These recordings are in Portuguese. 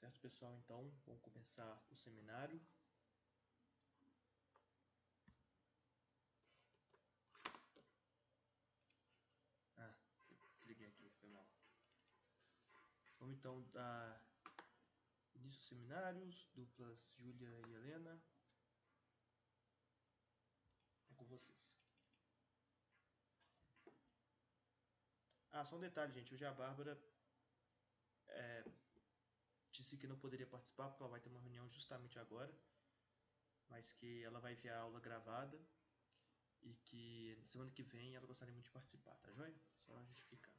Certo, pessoal? Então, vamos começar o seminário. Desliguei aqui, foi mal. Vamos então dar início aos seminários, duplas Júlia e Helena. É com vocês. Só um detalhe, gente. Hoje a Bárbara disse que não poderia participar porque ela vai ter uma reunião justamente agora, mas que ela vai enviar a aula gravada e que na semana que vem ela gostaria muito de participar, tá joia? Só justificando.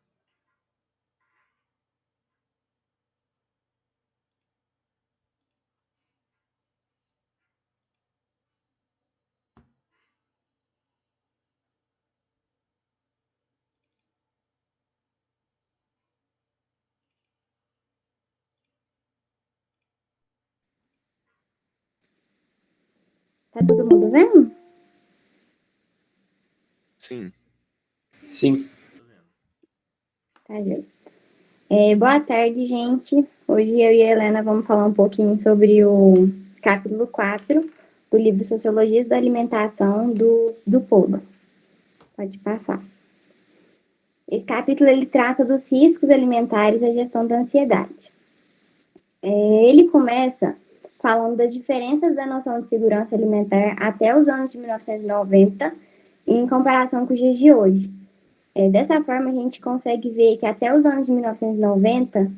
Tá todo mundo vendo? Sim. Sim. Tô vendo. Tá, Júlia. Boa tarde, gente. Hoje eu e a Helena vamos falar um pouquinho sobre o capítulo 4 do livro Sociologia da Alimentação do Pollan. Pode passar. Esse capítulo ele trata dos riscos alimentares e a gestão da ansiedade. Ele começa falando das diferenças da noção de segurança alimentar até os anos de 1990 em comparação com os dias de hoje. Dessa forma, a gente consegue ver que até os anos de 1990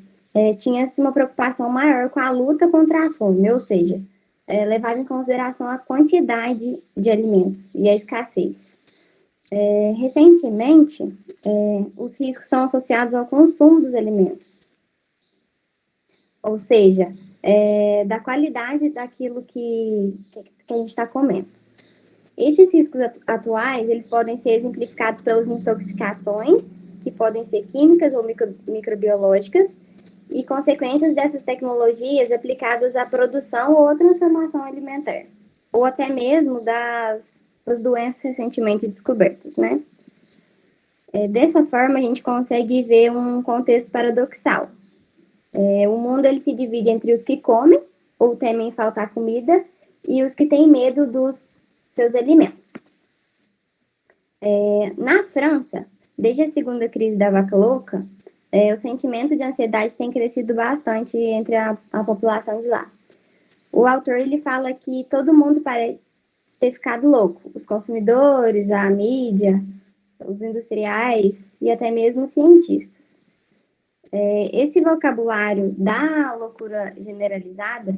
tinha-se uma preocupação maior com a luta contra a fome, ou seja, levava em consideração a quantidade de alimentos e a escassez. Recentemente, os riscos são associados ao consumo dos alimentos, ou seja, da qualidade daquilo que a gente está comendo. Esses riscos atuais, eles podem ser exemplificados pelas intoxicações, que podem ser químicas ou microbiológicas, e consequências dessas tecnologias aplicadas à produção ou à transformação alimentar, ou até mesmo das doenças recentemente descobertas, né? Dessa forma, a gente consegue ver um contexto paradoxal. O mundo ele se divide entre os que comem ou temem faltar comida e os que têm medo dos seus alimentos. Na França, desde a segunda crise da vaca louca, o sentimento de ansiedade tem crescido bastante entre a população de lá. O autor ele fala que todo mundo parece ter ficado louco. Os consumidores, a mídia, os industriais e até mesmo os cientistas. Esse vocabulário da loucura generalizada,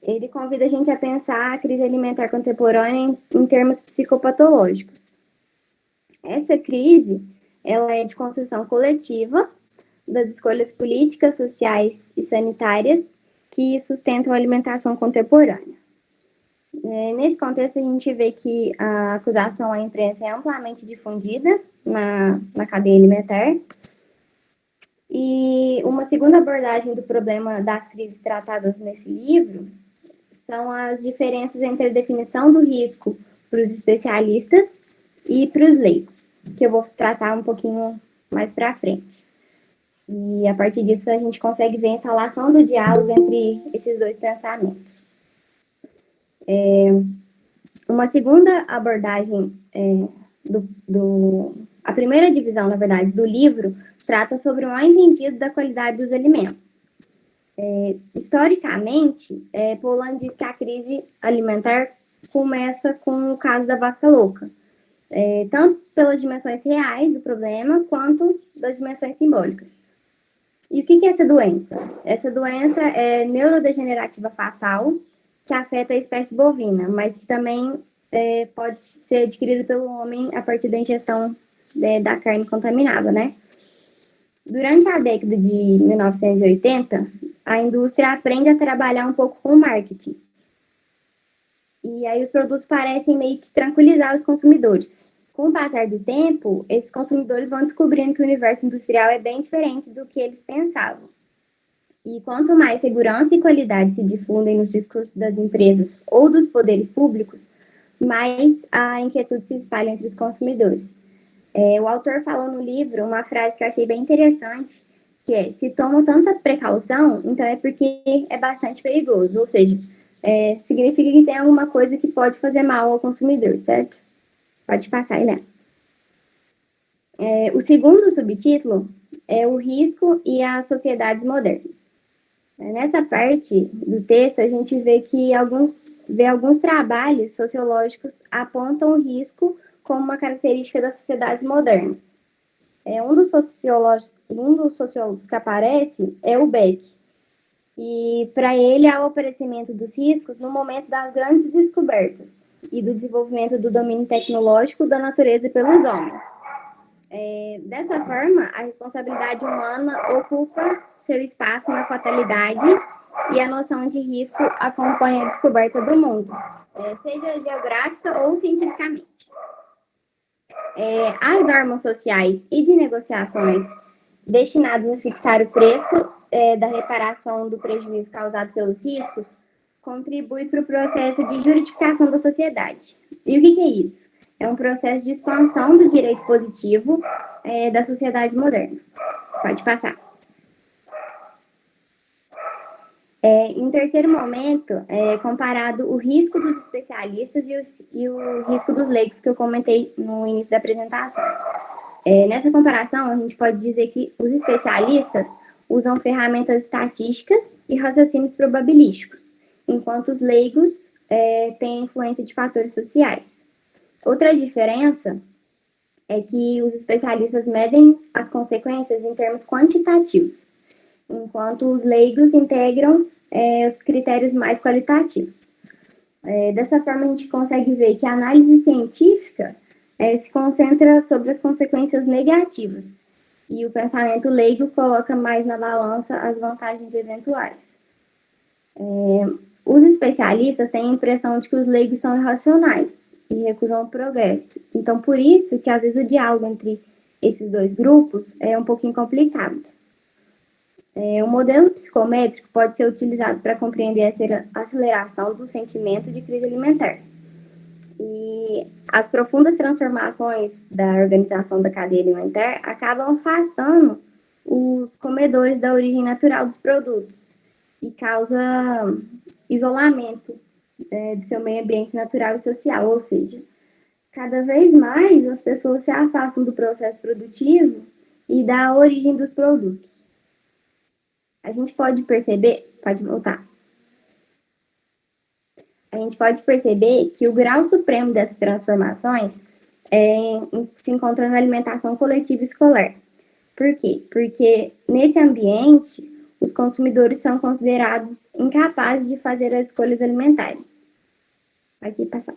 ele convida a gente a pensar a crise alimentar contemporânea em termos psicopatológicos. Essa crise, ela é de construção coletiva das escolhas políticas, sociais e sanitárias que sustentam a alimentação contemporânea. Nesse contexto, a gente vê que a acusação à imprensa é amplamente difundida na cadeia alimentar. E uma segunda abordagem do problema das crises tratadas nesse livro são as diferenças entre a definição do risco para os especialistas e para os leigos, que eu vou tratar um pouquinho mais para frente. E a partir disso a gente consegue ver a instalação do diálogo entre esses dois pensamentos. Uma segunda abordagem a primeira divisão, na verdade, do livro trata sobre o mal entendido da qualidade dos alimentos. Historicamente, Pollan diz que a crise alimentar começa com o caso da vaca louca, tanto pelas dimensões reais do problema, quanto das dimensões simbólicas. E o que é essa doença? Essa doença é neurodegenerativa fatal, que afeta a espécie bovina, mas que também pode ser adquirida pelo homem a partir da ingestão da carne contaminada, né? Durante a década de 1980, a indústria aprende a trabalhar um pouco com o marketing. E aí os produtos parecem meio que tranquilizar os consumidores. Com o passar do tempo, esses consumidores vão descobrindo que o universo industrial é bem diferente do que eles pensavam. E quanto mais segurança e qualidade se difundem nos discursos das empresas ou dos poderes públicos, mais a inquietude se espalha entre os consumidores. O autor falou no livro uma frase que eu achei bem interessante, que é, se toma tanta precaução, então é porque é bastante perigoso, ou seja, significa que tem alguma coisa que pode fazer mal ao consumidor, certo? Pode passar, Helena. O segundo subtítulo é o risco e as sociedades modernas. Nessa parte do texto, a gente vê que alguns trabalhos sociológicos apontam o risco como uma característica das sociedades modernas. Um dos sociólogos que aparece é o Beck. E para ele há o aparecimento dos riscos no momento das grandes descobertas e do desenvolvimento do domínio tecnológico da natureza pelos homens. Dessa forma, a responsabilidade humana ocupa seu espaço na fatalidade e a noção de risco acompanha a descoberta do mundo, seja geográfica ou cientificamente. As normas sociais e de negociações destinadas a fixar o preço da reparação do prejuízo causado pelos riscos contribui para o processo de juridificação da sociedade. E o que é isso? É um processo de expansão do direito positivo da sociedade moderna. Pode passar. Em terceiro momento, comparado o risco dos especialistas e o risco dos leigos, que eu comentei no início da apresentação. Nessa comparação, a gente pode dizer que os especialistas usam ferramentas estatísticas e raciocínios probabilísticos, enquanto os leigos têm influência de fatores sociais. Outra diferença é que os especialistas medem as consequências em termos quantitativos, enquanto os leigos integram os critérios mais qualitativos. Dessa forma, a gente consegue ver que a análise científica se concentra sobre as consequências negativas e o pensamento leigo coloca mais na balança as vantagens eventuais. Os especialistas têm a impressão de que os leigos são irracionais e recusam o progresso. Então, por isso que às vezes o diálogo entre esses dois grupos é um pouquinho complicado. O modelo psicométrico pode ser utilizado para compreender a aceleração do sentimento de crise alimentar. E as profundas transformações da organização da cadeia alimentar acabam afastando os comedores da origem natural dos produtos e causa isolamento do seu meio ambiente natural e social, ou seja, cada vez mais as pessoas se afastam do processo produtivo e da origem dos produtos. A gente pode perceber, pode voltar. A gente pode perceber que o grau supremo dessas transformações se encontra na alimentação coletiva escolar. Por quê? Porque nesse ambiente, os consumidores são considerados incapazes de fazer as escolhas alimentares. Aqui, passar.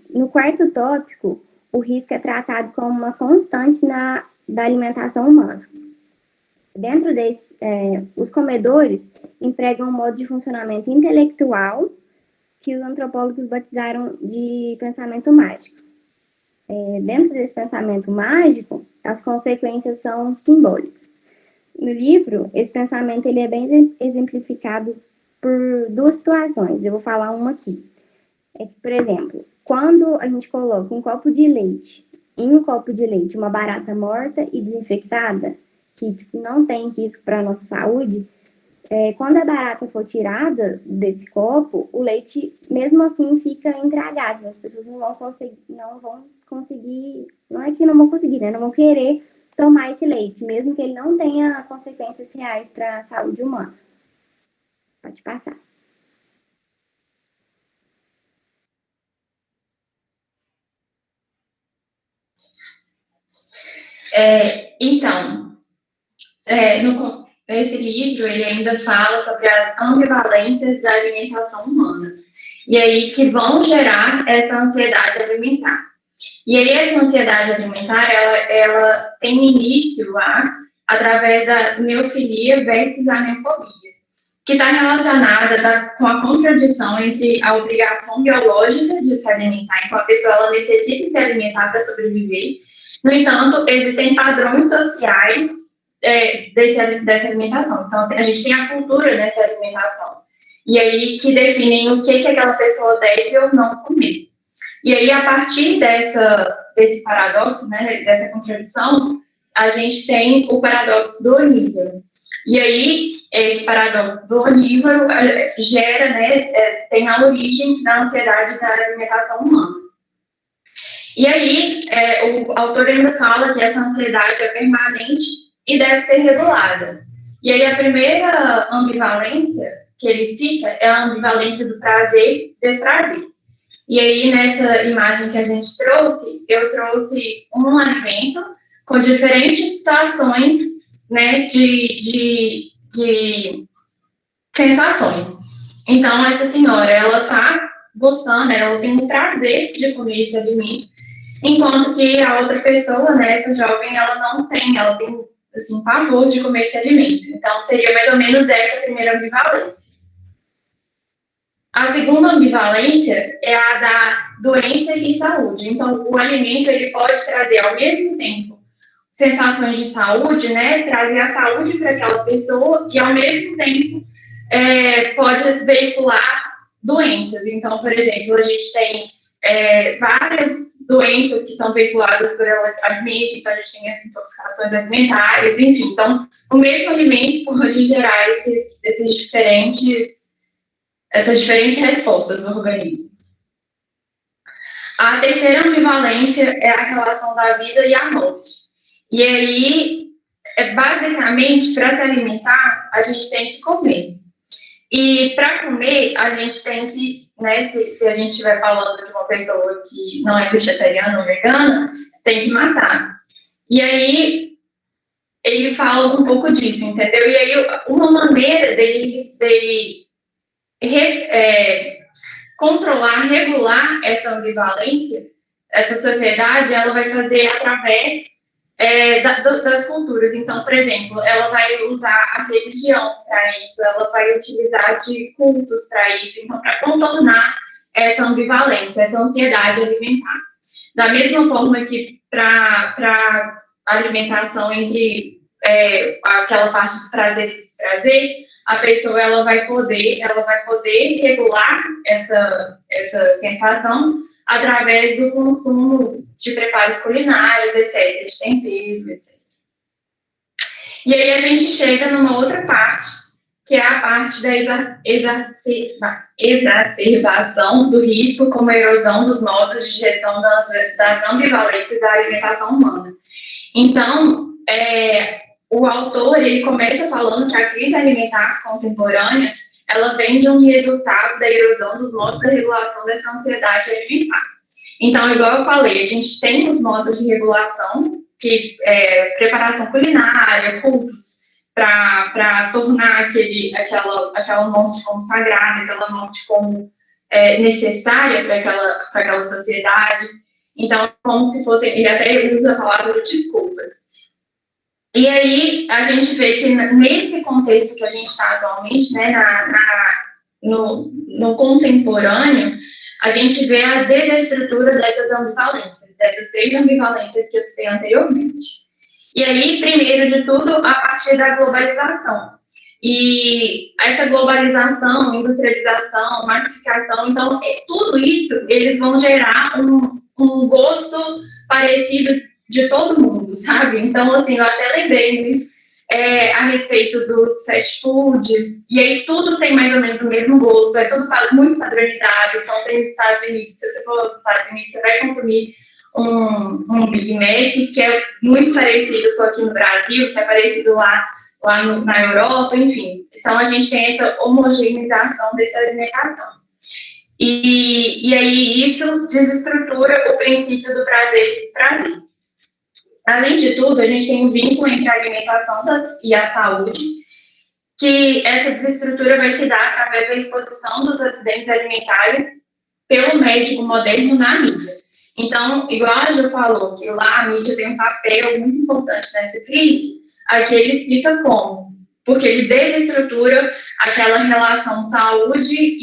No quarto tópico, o risco é tratado como uma constante da alimentação humana. Dentro desse, os comedores empregam um modo de funcionamento intelectual que os antropólogos batizaram de pensamento mágico. Dentro desse pensamento mágico, as consequências são simbólicas. No livro, esse pensamento ele é bem exemplificado por duas situações. Eu vou falar uma aqui. Por exemplo, quando a gente coloca um copo de leite, em um copo de leite, uma barata morta e desinfectada, que não tem risco para a nossa saúde, quando a barata for tirada desse copo, o leite, mesmo assim, fica intragável. As pessoas não vão conseguir, não é que não vão conseguir, né? Não vão querer tomar esse leite, mesmo que ele não tenha consequências reais para a saúde humana. Pode passar. Então, esse livro ele ainda fala sobre as ambivalências da alimentação humana. E aí que vão gerar essa ansiedade alimentar. E aí essa ansiedade alimentar, ela tem início lá através da neofilia versus a neofobia, que está relacionada com a contradição entre a obrigação biológica de se alimentar, então a pessoa ela necessita se alimentar para sobreviver. No entanto, existem padrões sociais dessa alimentação. Então, a gente tem a cultura dessa alimentação. E aí, que definem o que aquela pessoa deve ou não comer. E aí, a partir desse paradoxo, né, dessa contradição, a gente tem o paradoxo do onívoro. E aí, esse paradoxo do onívoro gera, né, tem a origem da ansiedade da alimentação humana. E aí, o autor ainda fala que essa ansiedade é permanente e deve ser regulada. E aí, a primeira ambivalência que ele cita é a ambivalência do prazer e desprazer. E aí, nessa imagem que a gente trouxe, eu trouxe um alimento com diferentes situações, né, de sensações. Então, essa senhora, ela está gostando, ela tem um prazer de comer esse alimento, enquanto que a outra pessoa, né, essa jovem, ela tem, assim, pavor de comer esse alimento. Então, seria mais ou menos essa primeira ambivalência. A segunda ambivalência é a da doença e saúde. Então, o alimento, ele pode trazer, ao mesmo tempo, sensações de saúde, né, trazer a saúde para aquela pessoa e, ao mesmo tempo, pode veicular doenças. Então, por exemplo, a gente tem várias doenças que são veiculadas por alimento, então a gente tem as intoxicações alimentares, enfim. Então, o mesmo alimento pode gerar essas diferentes respostas no organismo. A terceira ambivalência é a relação da vida e a morte. E aí, basicamente, para se alimentar, a gente tem que comer. E para comer, a gente tem que, né, se a gente estiver falando de uma pessoa que não é vegetariana ou vegana, tem que matar. E aí, ele fala um pouco disso, entendeu? E aí, uma maneira dele controlar, regular essa ambivalência, essa sociedade, ela vai fazer através das culturas. Então, por exemplo, ela vai usar a religião para isso, ela vai utilizar de cultos para isso, então, para contornar essa ambivalência, essa ansiedade alimentar. Da mesma forma que para alimentação entre aquela parte do prazer e desprazer, a pessoa ela vai poder regular essa sensação através do consumo de preparos culinários, etc., de tempero, etc. E aí a gente chega numa outra parte, que é a parte da exacerbação do risco, como a erosão dos modos de gestão das ambivalências da alimentação humana. Então, o autor, ele começa falando que a crise alimentar contemporânea, ela vem de um resultado da erosão dos modos de regulação dessa ansiedade alimentar. Então, igual eu falei, a gente tem os modos de regulação, que preparação culinária, cultos, para tornar aquela morte como sagrada, aquela morte como necessária para aquela sociedade. Então, como se fosse, ele até usa a palavra desculpas. E aí, a gente vê que nesse contexto que a gente está atualmente, né, no contemporâneo, a gente vê a desestrutura dessas ambivalências, dessas 3 ambivalências que eu citei anteriormente. E aí, primeiro de tudo, a partir da globalização. E essa globalização, industrialização, massificação, então, tudo isso, eles vão gerar um gosto parecido de todo mundo, sabe? Então, assim, eu até lembrei muito a respeito dos fast foods, e aí tudo tem mais ou menos o mesmo gosto, é tudo muito padronizado. Então, tem nos Estados Unidos, se você for aos Estados Unidos, você vai consumir um Big Mac, que é muito parecido com aqui no Brasil, que é parecido lá na Europa, enfim. Então, a gente tem essa homogeneização dessa alimentação. E aí, isso desestrutura o princípio do prazer e desprazer. Além de tudo, a gente tem um vínculo entre a alimentação e a saúde, que essa desestrutura vai se dar através da exposição dos acidentes alimentares pelo médico moderno na mídia. Então, igual a Ju falou, que lá a mídia tem um papel muito importante nessa crise, aqui ele explica como. Porque ele desestrutura aquela relação saúde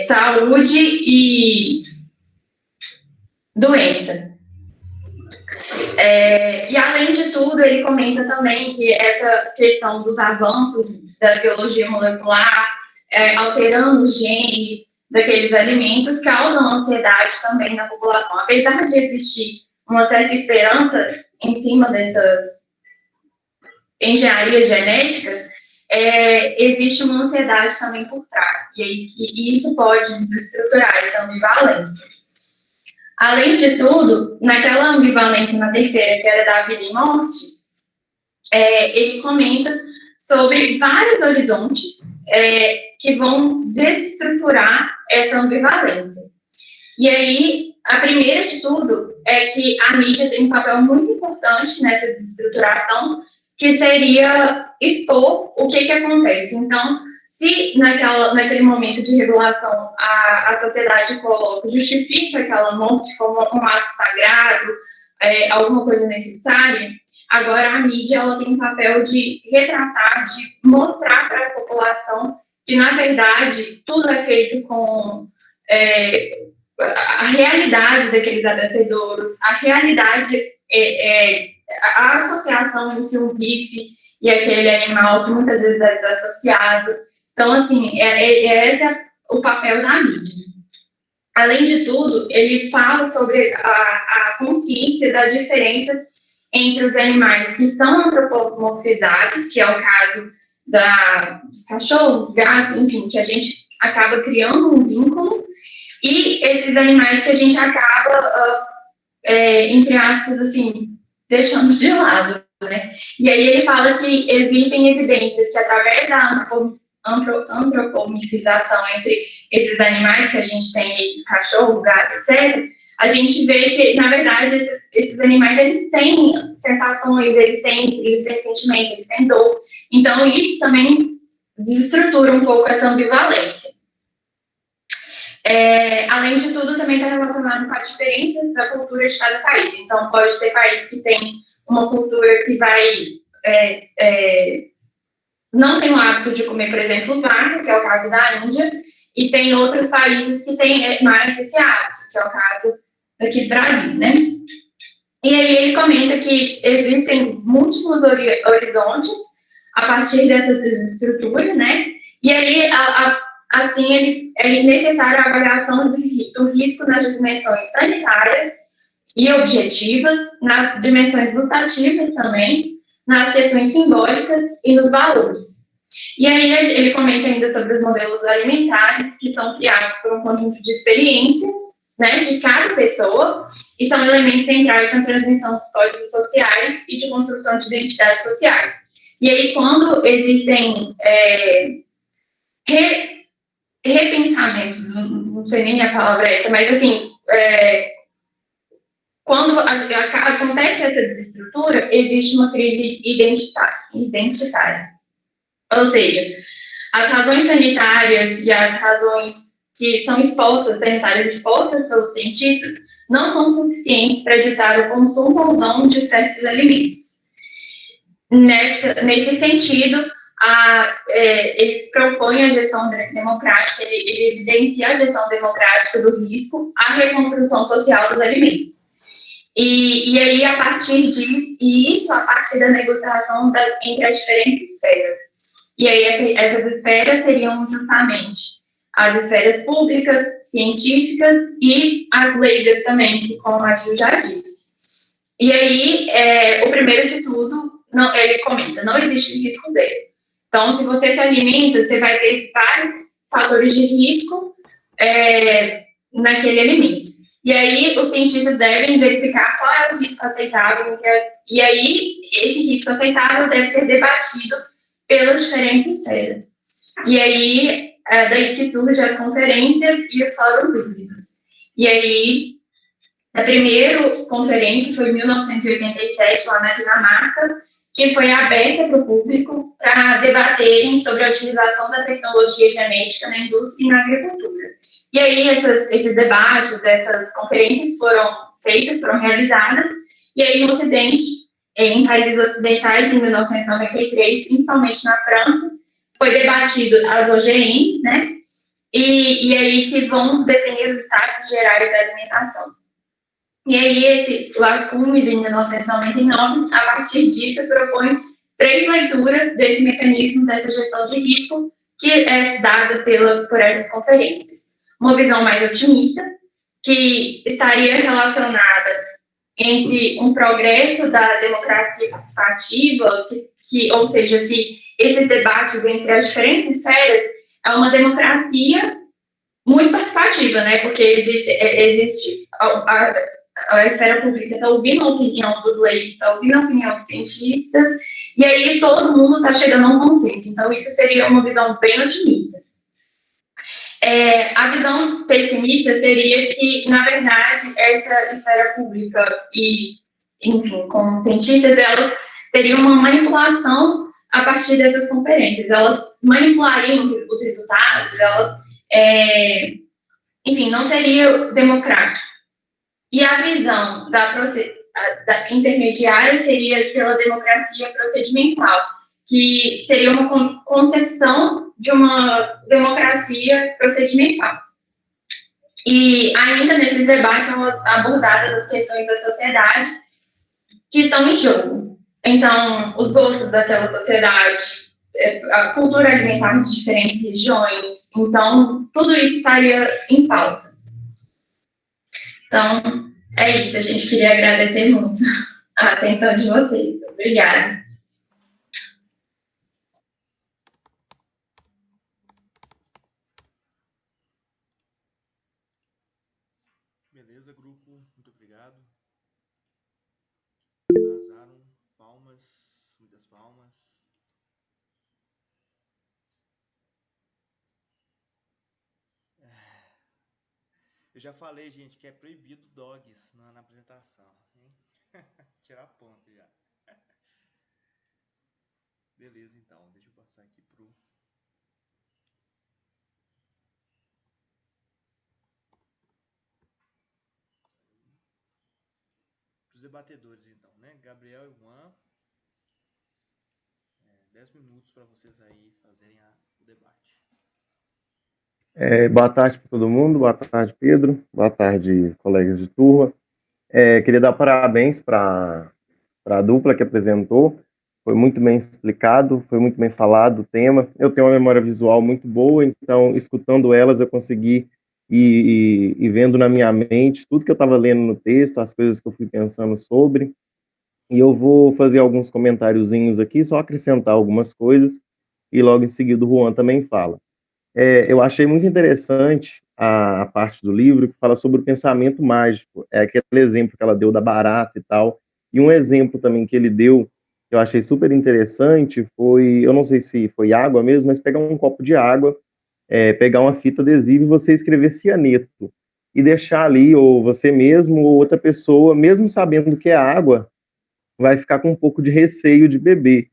saúde e doença. E, além de tudo, ele comenta também que essa questão dos avanços da biologia molecular, alterando os genes, daqueles alimentos causam ansiedade também na população. Apesar de existir uma certa esperança em cima dessas engenharias genéticas, existe uma ansiedade também por trás, e aí que isso pode desestruturar essa ambivalência. Além de tudo, naquela ambivalência na terceira, que era da vida e morte, ele comenta sobre vários horizontes que vão desestruturar essa ambivalência. E aí, a primeira de tudo é que a mídia tem um papel muito importante nessa desestruturação, que seria expor o que acontece. Então, se naquele momento de regulação a sociedade justifica aquela morte como um ato sagrado, alguma coisa necessária, agora a mídia ela tem um papel de retratar, de mostrar para a população que, na verdade, tudo é feito com a realidade daqueles abatedouros, a realidade a associação entre um bife e aquele animal que muitas vezes é desassociado. Então, assim, esse é o papel da mídia. Além de tudo, ele fala sobre a consciência da diferença entre os animais que são antropomorfizados, que é o caso dos cachorros, gatos, enfim, que a gente acaba criando um vínculo, e esses animais que a gente acaba, entre aspas, assim, deixando de lado, né? E aí ele fala que existem evidências que, através da antropomifização entre esses animais que a gente tem aí, cachorro, gato, etc., a gente vê que, na verdade, esses animais, eles têm sensações, eles têm sentimento, eles têm dor. Então, isso também desestrutura um pouco essa ambivalência. Além de tudo, também está relacionado com a diferença da cultura de cada país. Então, pode ter país que tem uma cultura que não tem o hábito de comer, por exemplo, vaca, que é o caso da Índia, e tem outros países que têm mais esse hábito, que é o caso daqui do Brasil, né? E aí ele comenta que existem múltiplos horizontes a partir dessa desestrutura, né? E aí, assim, é necessário a avaliação do risco nas dimensões sanitárias e objetivas, nas dimensões gustativas também, nas questões simbólicas e nos valores. E aí ele comenta ainda sobre os modelos alimentares, que são criados por um conjunto de experiências, né, de cada pessoa, e são elementos centrais na transmissão dos códigos sociais e de construção de identidades sociais. E aí, quando existem repensamentos, não sei nem a palavra essa, mas assim, quando acontece essa desestrutura, existe uma crise identitária. Ou seja, as razões sanitárias e as razões que são sanitárias expostas pelos cientistas, não são suficientes para ditar o consumo ou não de certos alimentos. Nesse sentido, ele propõe a gestão democrática, ele evidencia a gestão democrática do risco, a reconstrução social dos alimentos. E aí, a partir da negociação entre as diferentes esferas. E aí, essas esferas seriam justamente as esferas públicas, científicas e as leigas também, que, como a Gil já disse. E aí, o primeiro de tudo, ele comenta, não existe risco zero. Então, se você se alimenta, você vai ter vários fatores de risco naquele alimento. E aí, os cientistas devem verificar qual é o risco aceitável. E aí, esse risco aceitável deve ser debatido pelas diferentes esferas. E aí, daí que surgem as conferências e os fóruns híbridos. E aí, a primeira conferência foi em 1987, lá na Dinamarca, que foi aberta para o público para debaterem sobre a utilização da tecnologia genética na indústria e na agricultura. E aí, esses debates, essas conferências foram realizadas, e aí no Ocidente, em países ocidentais, em 1993, principalmente na França, foi debatido as OGMs, né? E aí que vão definir os status gerais da alimentação. E aí, esse Las Cumes, em 1999, a partir disso, propõe 3 leituras desse mecanismo, dessa gestão de risco, que é dada por essas conferências. uma visão mais otimista, que estaria relacionada entre um progresso da democracia participativa, ou seja, que esses debates entre as diferentes esferas é uma democracia muito participativa, né? Porque existe a esfera pública está ouvindo a opinião dos leigos, está ouvindo a opinião dos cientistas, e aí todo mundo está chegando a um consenso. Então, isso seria uma visão bem otimista. A visão pessimista seria que, na verdade, essa esfera pública e, enfim, com os cientistas, elas teriam uma manipulação a partir dessas conferências. Elas manipulariam os resultados, elas, enfim, não seria democrático. E a visão da intermediária seria pela democracia procedimental, que seria uma concepção de uma democracia procedimental. E ainda nesses debates são abordadas as questões da sociedade que estão em jogo. Então, os gostos daquela sociedade, a cultura alimentar de diferentes regiões. Então, tudo isso estaria em pauta. Então, é isso. A gente queria agradecer muito a atenção de vocês. Obrigada. Beleza, grupo. Muito obrigado. Arrasaram. Palmas. Muitas palmas. Eu já falei, gente, que é proibido dogs na apresentação, hein? Tirar ponto já. Beleza, então. Deixa eu passar aqui pros debatedores, então, né? Gabriel e Juan. 10 minutos para vocês aí fazerem o debate. Boa tarde para todo mundo, boa tarde, Pedro, boa tarde, colegas de turma. Queria dar parabéns para a dupla que apresentou, foi muito bem explicado, foi muito bem falado o tema. Eu tenho uma memória visual muito boa, então, escutando elas, eu consegui ir vendo na minha mente tudo que eu estava lendo no texto, as coisas que eu fui pensando sobre, e eu vou fazer alguns comentáriozinhos aqui, só acrescentar algumas coisas, e logo em seguida o Juan também fala. Eu achei muito interessante a parte do livro que fala sobre o pensamento mágico, aquele exemplo que ela deu da barata e tal, e um exemplo também que ele deu, que eu achei super interessante, foi, eu não sei se foi água mesmo, mas pegar um copo de água, pegar uma fita adesiva e você escrever cianeto, e deixar ali, ou você mesmo, ou outra pessoa, mesmo sabendo que é água, vai ficar com um pouco de receio de beber.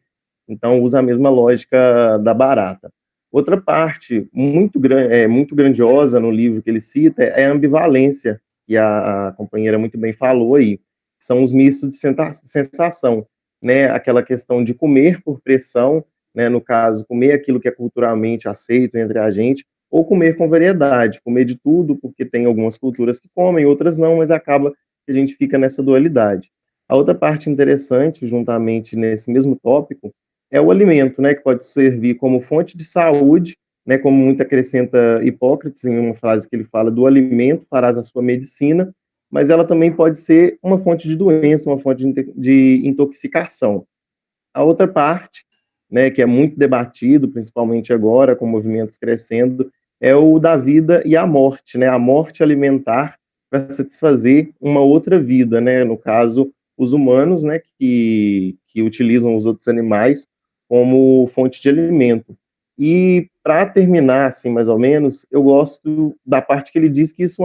Então, usa a mesma lógica da barata. Outra parte muito grandiosa no livro que ele cita é a ambivalência, que a companheira muito bem falou aí. São os mistos de sensação, né? Aquela questão de comer por pressão, né? No caso, comer aquilo que é culturalmente aceito entre a gente, ou comer com variedade, comer de tudo, porque tem algumas culturas que comem, outras não, mas acaba que a gente fica nessa dualidade. A outra parte interessante, juntamente nesse mesmo tópico, é o alimento, né, que pode servir como fonte de saúde, né, como muito acrescenta Hipócrates em uma frase que ele fala, do alimento farás a sua medicina, mas ela também pode ser uma fonte de doença, uma fonte de intoxicação. A outra parte, né, que é muito debatido, principalmente agora, com movimentos crescendo, é o da vida e a morte, né, a morte alimentar para satisfazer uma outra vida, né, no caso, os humanos, né, que utilizam os outros animais como fonte de alimento. E para terminar, assim, mais ou menos, eu gosto da parte que ele diz que isso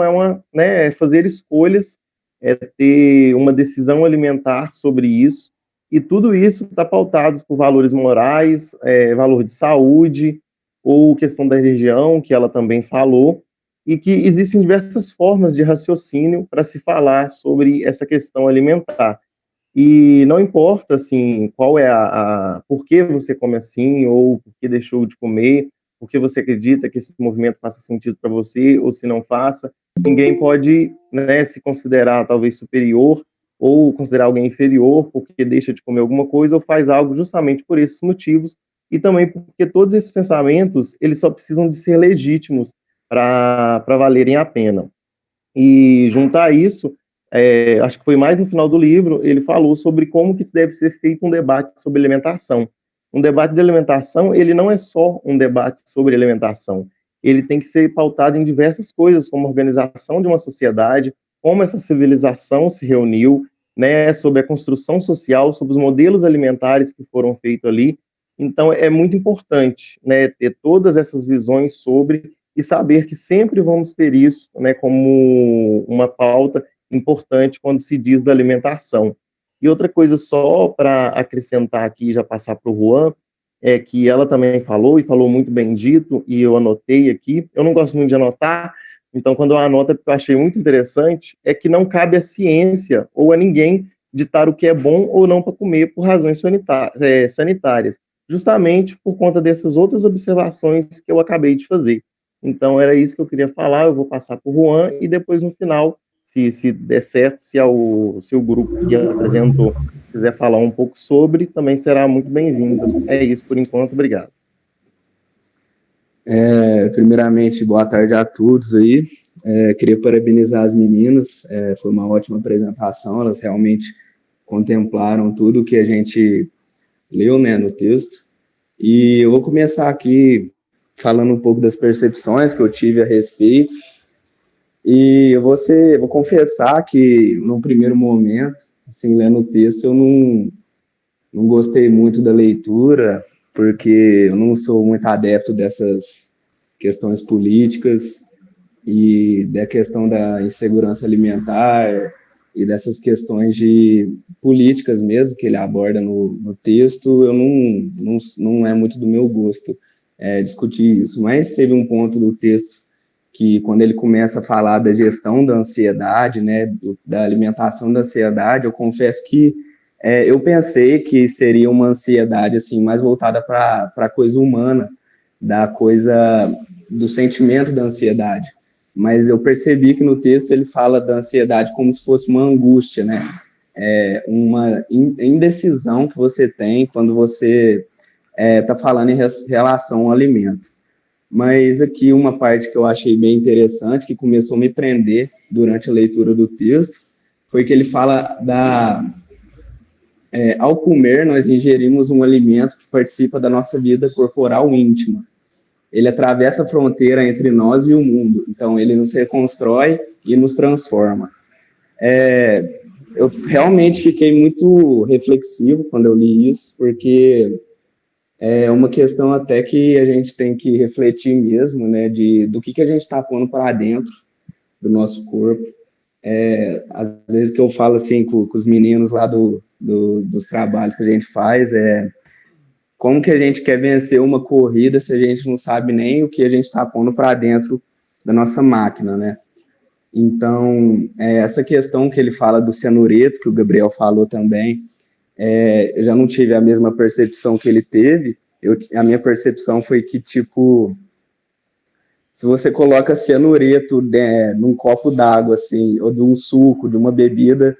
é fazer escolhas, é ter uma decisão alimentar sobre isso, e tudo isso está pautado por valores morais, valor de saúde, ou questão da religião, que ela também falou, e que existem diversas formas de raciocínio para se falar sobre essa questão alimentar. E não importa, assim, qual é por que você come assim, ou por que deixou de comer, por que você acredita que esse movimento faça sentido para você, ou se não faça, ninguém pode, né, se considerar talvez superior, ou considerar alguém inferior porque deixa de comer alguma coisa, ou faz algo justamente por esses motivos, e também porque todos esses pensamentos, eles só precisam de ser legítimos, para valerem a pena. E juntar a isso, acho que foi mais no final do livro, ele falou sobre como que deve ser feito um debate sobre alimentação. Um debate de alimentação, ele não é só um debate sobre alimentação, ele tem que ser pautado em diversas coisas, como a organização de uma sociedade, como essa civilização se reuniu, né, sobre a construção social, sobre os modelos alimentares que foram feitos ali. Então, é muito importante, né, ter todas essas visões sobre e saber que sempre vamos ter isso, né, como uma pauta importante quando se diz da alimentação. E outra coisa só para acrescentar aqui e já passar para o Juan, é que ela também falou, e falou muito bem dito, e eu anotei aqui, eu não gosto muito de anotar, então quando eu anoto, porque eu achei muito interessante, é que não cabe à ciência ou a ninguém ditar o que é bom ou não para comer por razões sanitárias, justamente por conta dessas outras observações que eu acabei de fazer. Então, era isso que eu queria falar. Eu vou passar para o Juan e depois, no final, se der certo, se o grupo que apresentou quiser falar um pouco sobre, também será muito bem-vindo. É isso por enquanto. Obrigado. Primeiramente, boa tarde a todos aí. Queria parabenizar as meninas. Foi uma ótima apresentação. Elas realmente contemplaram tudo que a gente leu, né, no texto. E eu vou começar aqui falando um pouco das percepções que eu tive a respeito. E eu vou confessar que, no primeiro momento, assim, lendo o texto, eu não gostei muito da leitura, porque eu não sou muito adepto dessas questões políticas e da questão da insegurança alimentar e dessas questões de políticas mesmo que ele aborda no texto. Eu não é muito do meu gosto discutir isso, mas teve um ponto do texto que, quando ele começa a falar da gestão da ansiedade, né, da alimentação da ansiedade, eu confesso que eu pensei que seria uma ansiedade assim mais voltada para a coisa humana, da coisa do sentimento da ansiedade. Mas eu percebi que no texto ele fala da ansiedade como se fosse uma angústia, né? Uma indecisão que você tem quando você está falando em relação ao alimento. Mas aqui uma parte que eu achei bem interessante, que começou a me prender durante a leitura do texto, foi que ele fala ao comer, nós ingerimos um alimento que participa da nossa vida corporal íntima. Ele atravessa a fronteira entre nós e o mundo. Então, ele nos reconstrói e nos transforma. Eu realmente fiquei muito reflexivo quando eu li isso, porque é uma questão até que a gente tem que refletir mesmo, né, do que a gente está pondo para dentro do nosso corpo. Às vezes que eu falo assim com os meninos lá dos trabalhos que a gente faz, como que a gente quer vencer uma corrida se a gente não sabe nem o que a gente está pondo para dentro da nossa máquina, né? Então, essa questão que ele fala do cianureto, que o Gabriel falou também, eu já não tive a mesma percepção que ele teve. A minha percepção foi que, tipo, se você coloca cianureto num copo d'água, assim, ou de um suco, de uma bebida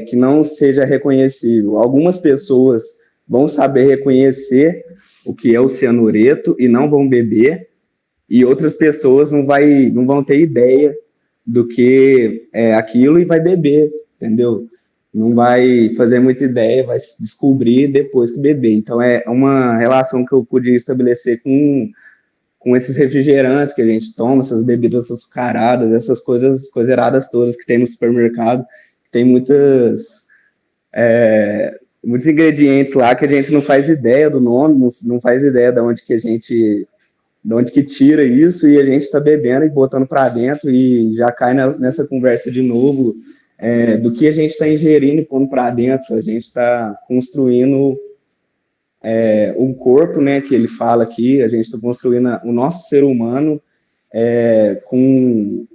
que não seja reconhecível, algumas pessoas vão saber reconhecer o que é o cianureto e não vão beber, e outras pessoas não vão ter ideia do que é aquilo e vai beber, entendeu? Não vai fazer muita ideia, vai descobrir depois que beber. Então, é uma relação que eu pude estabelecer com esses refrigerantes que a gente toma, essas bebidas açucaradas, essas coiseradas todas que tem no supermercado, tem muitos ingredientes lá que a gente não faz ideia do nome, não faz ideia de onde que tira isso, e a gente está bebendo e botando para dentro e já cai nessa conversa de novo do que a gente está ingerindo e pondo para dentro. A gente está construindo um corpo, né, que ele fala aqui, a gente está construindo o nosso ser humano com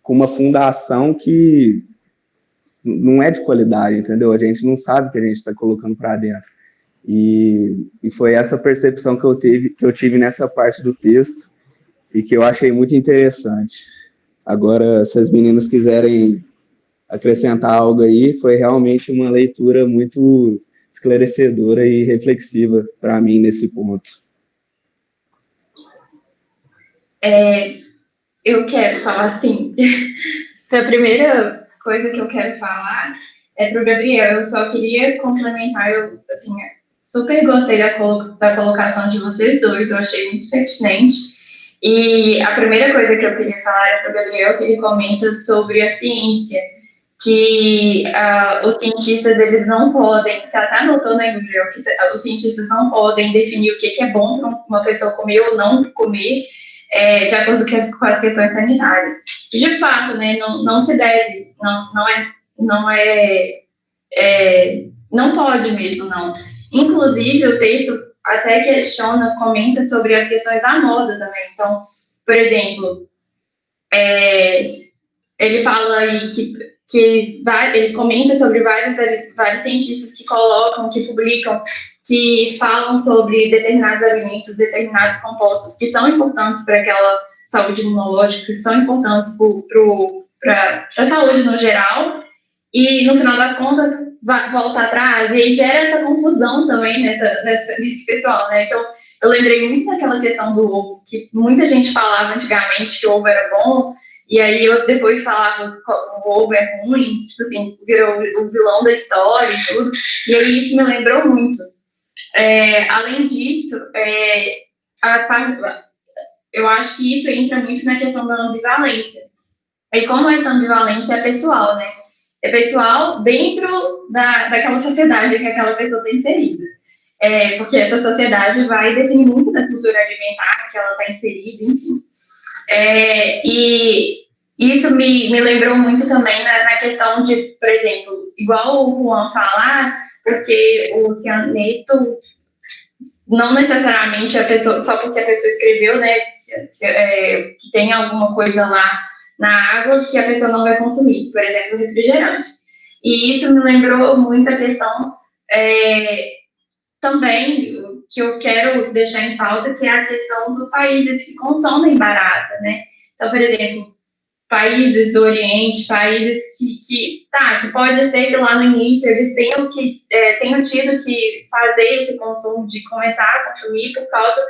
uma fundação que não é de qualidade, entendeu? A gente não sabe o que a gente está colocando para dentro. E foi essa percepção que eu tive nessa parte do texto e que eu achei muito interessante. Agora, se as meninas quiserem acrescentar algo aí, foi realmente uma leitura muito esclarecedora e reflexiva para mim nesse ponto. eu quero falar assim. A primeira coisa que eu quero falar é para o Gabriel. Eu só queria complementar. Eu, assim, super gostei da colocação de vocês dois. Eu achei muito pertinente. E a primeira coisa que eu queria falar era para o Gabriel, que ele comenta sobre a ciência, que os cientistas, eles não podem, você até anotou, né, Gabriel, que os cientistas não podem definir o que é bom para uma pessoa comer ou não comer, de acordo com as questões sanitárias. E, de fato, né, não se deve, não pode mesmo, não. Inclusive, o texto até comenta sobre as questões da moda também. Então, por exemplo, ele fala aí ele comenta sobre vários cientistas que publicam, que falam sobre determinados alimentos, determinados compostos que são importantes para aquela saúde imunológica, que são importantes para a saúde no geral, e no final das contas volta atrás, e aí gera essa confusão também nesse pessoal, né? Então, eu lembrei muito daquela questão do ovo, que muita gente falava antigamente que o ovo era bom, e aí eu depois falava que o ovo é ruim, tipo assim, virou o vilão da história e tudo, e aí isso me lembrou muito. Além disso, eu acho que isso entra muito na questão da ambivalência. E como essa ambivalência é pessoal, né? É pessoal dentro daquela sociedade que aquela pessoa está inserida. Porque essa sociedade vai definir muito da cultura alimentar que ela está inserida, enfim. E isso me lembrou muito também na questão de, por exemplo, igual o Juan falar, porque o cianeto, não necessariamente só porque a pessoa escreveu, né, que tem alguma coisa lá na água que a pessoa não vai consumir, por exemplo, refrigerante. E isso me lembrou muito a questão também que eu quero deixar em pauta, que é a questão dos países que consomem barata, né? Então, por exemplo, países do Oriente, países que pode ser que lá no início eles tenham tido que fazer esse consumo, de começar a consumir por causa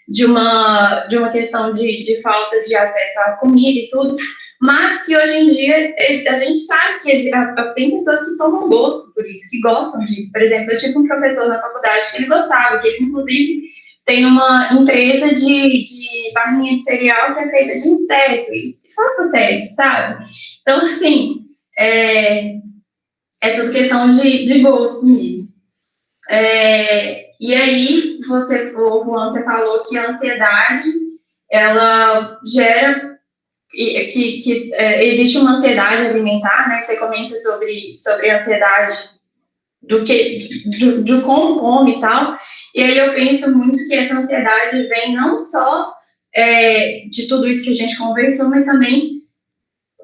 de uma questão de falta de acesso à comida e tudo, mas que hoje em dia a gente sabe que tem pessoas que tomam gosto por isso, que gostam disso. Por exemplo, eu tive um professor na faculdade que ele gostava, que ele, inclusive, tem uma empresa de barrinha de cereal que é feita de inseto, e faz sucesso, sabe? Então, assim, é tudo questão de gosto mesmo. E aí, Juan, você falou que a ansiedade, ela gera, que existe uma ansiedade alimentar, né? Você comenta sobre a ansiedade de como come e tal, e aí eu penso muito que essa ansiedade vem não só de tudo isso que a gente conversou, mas também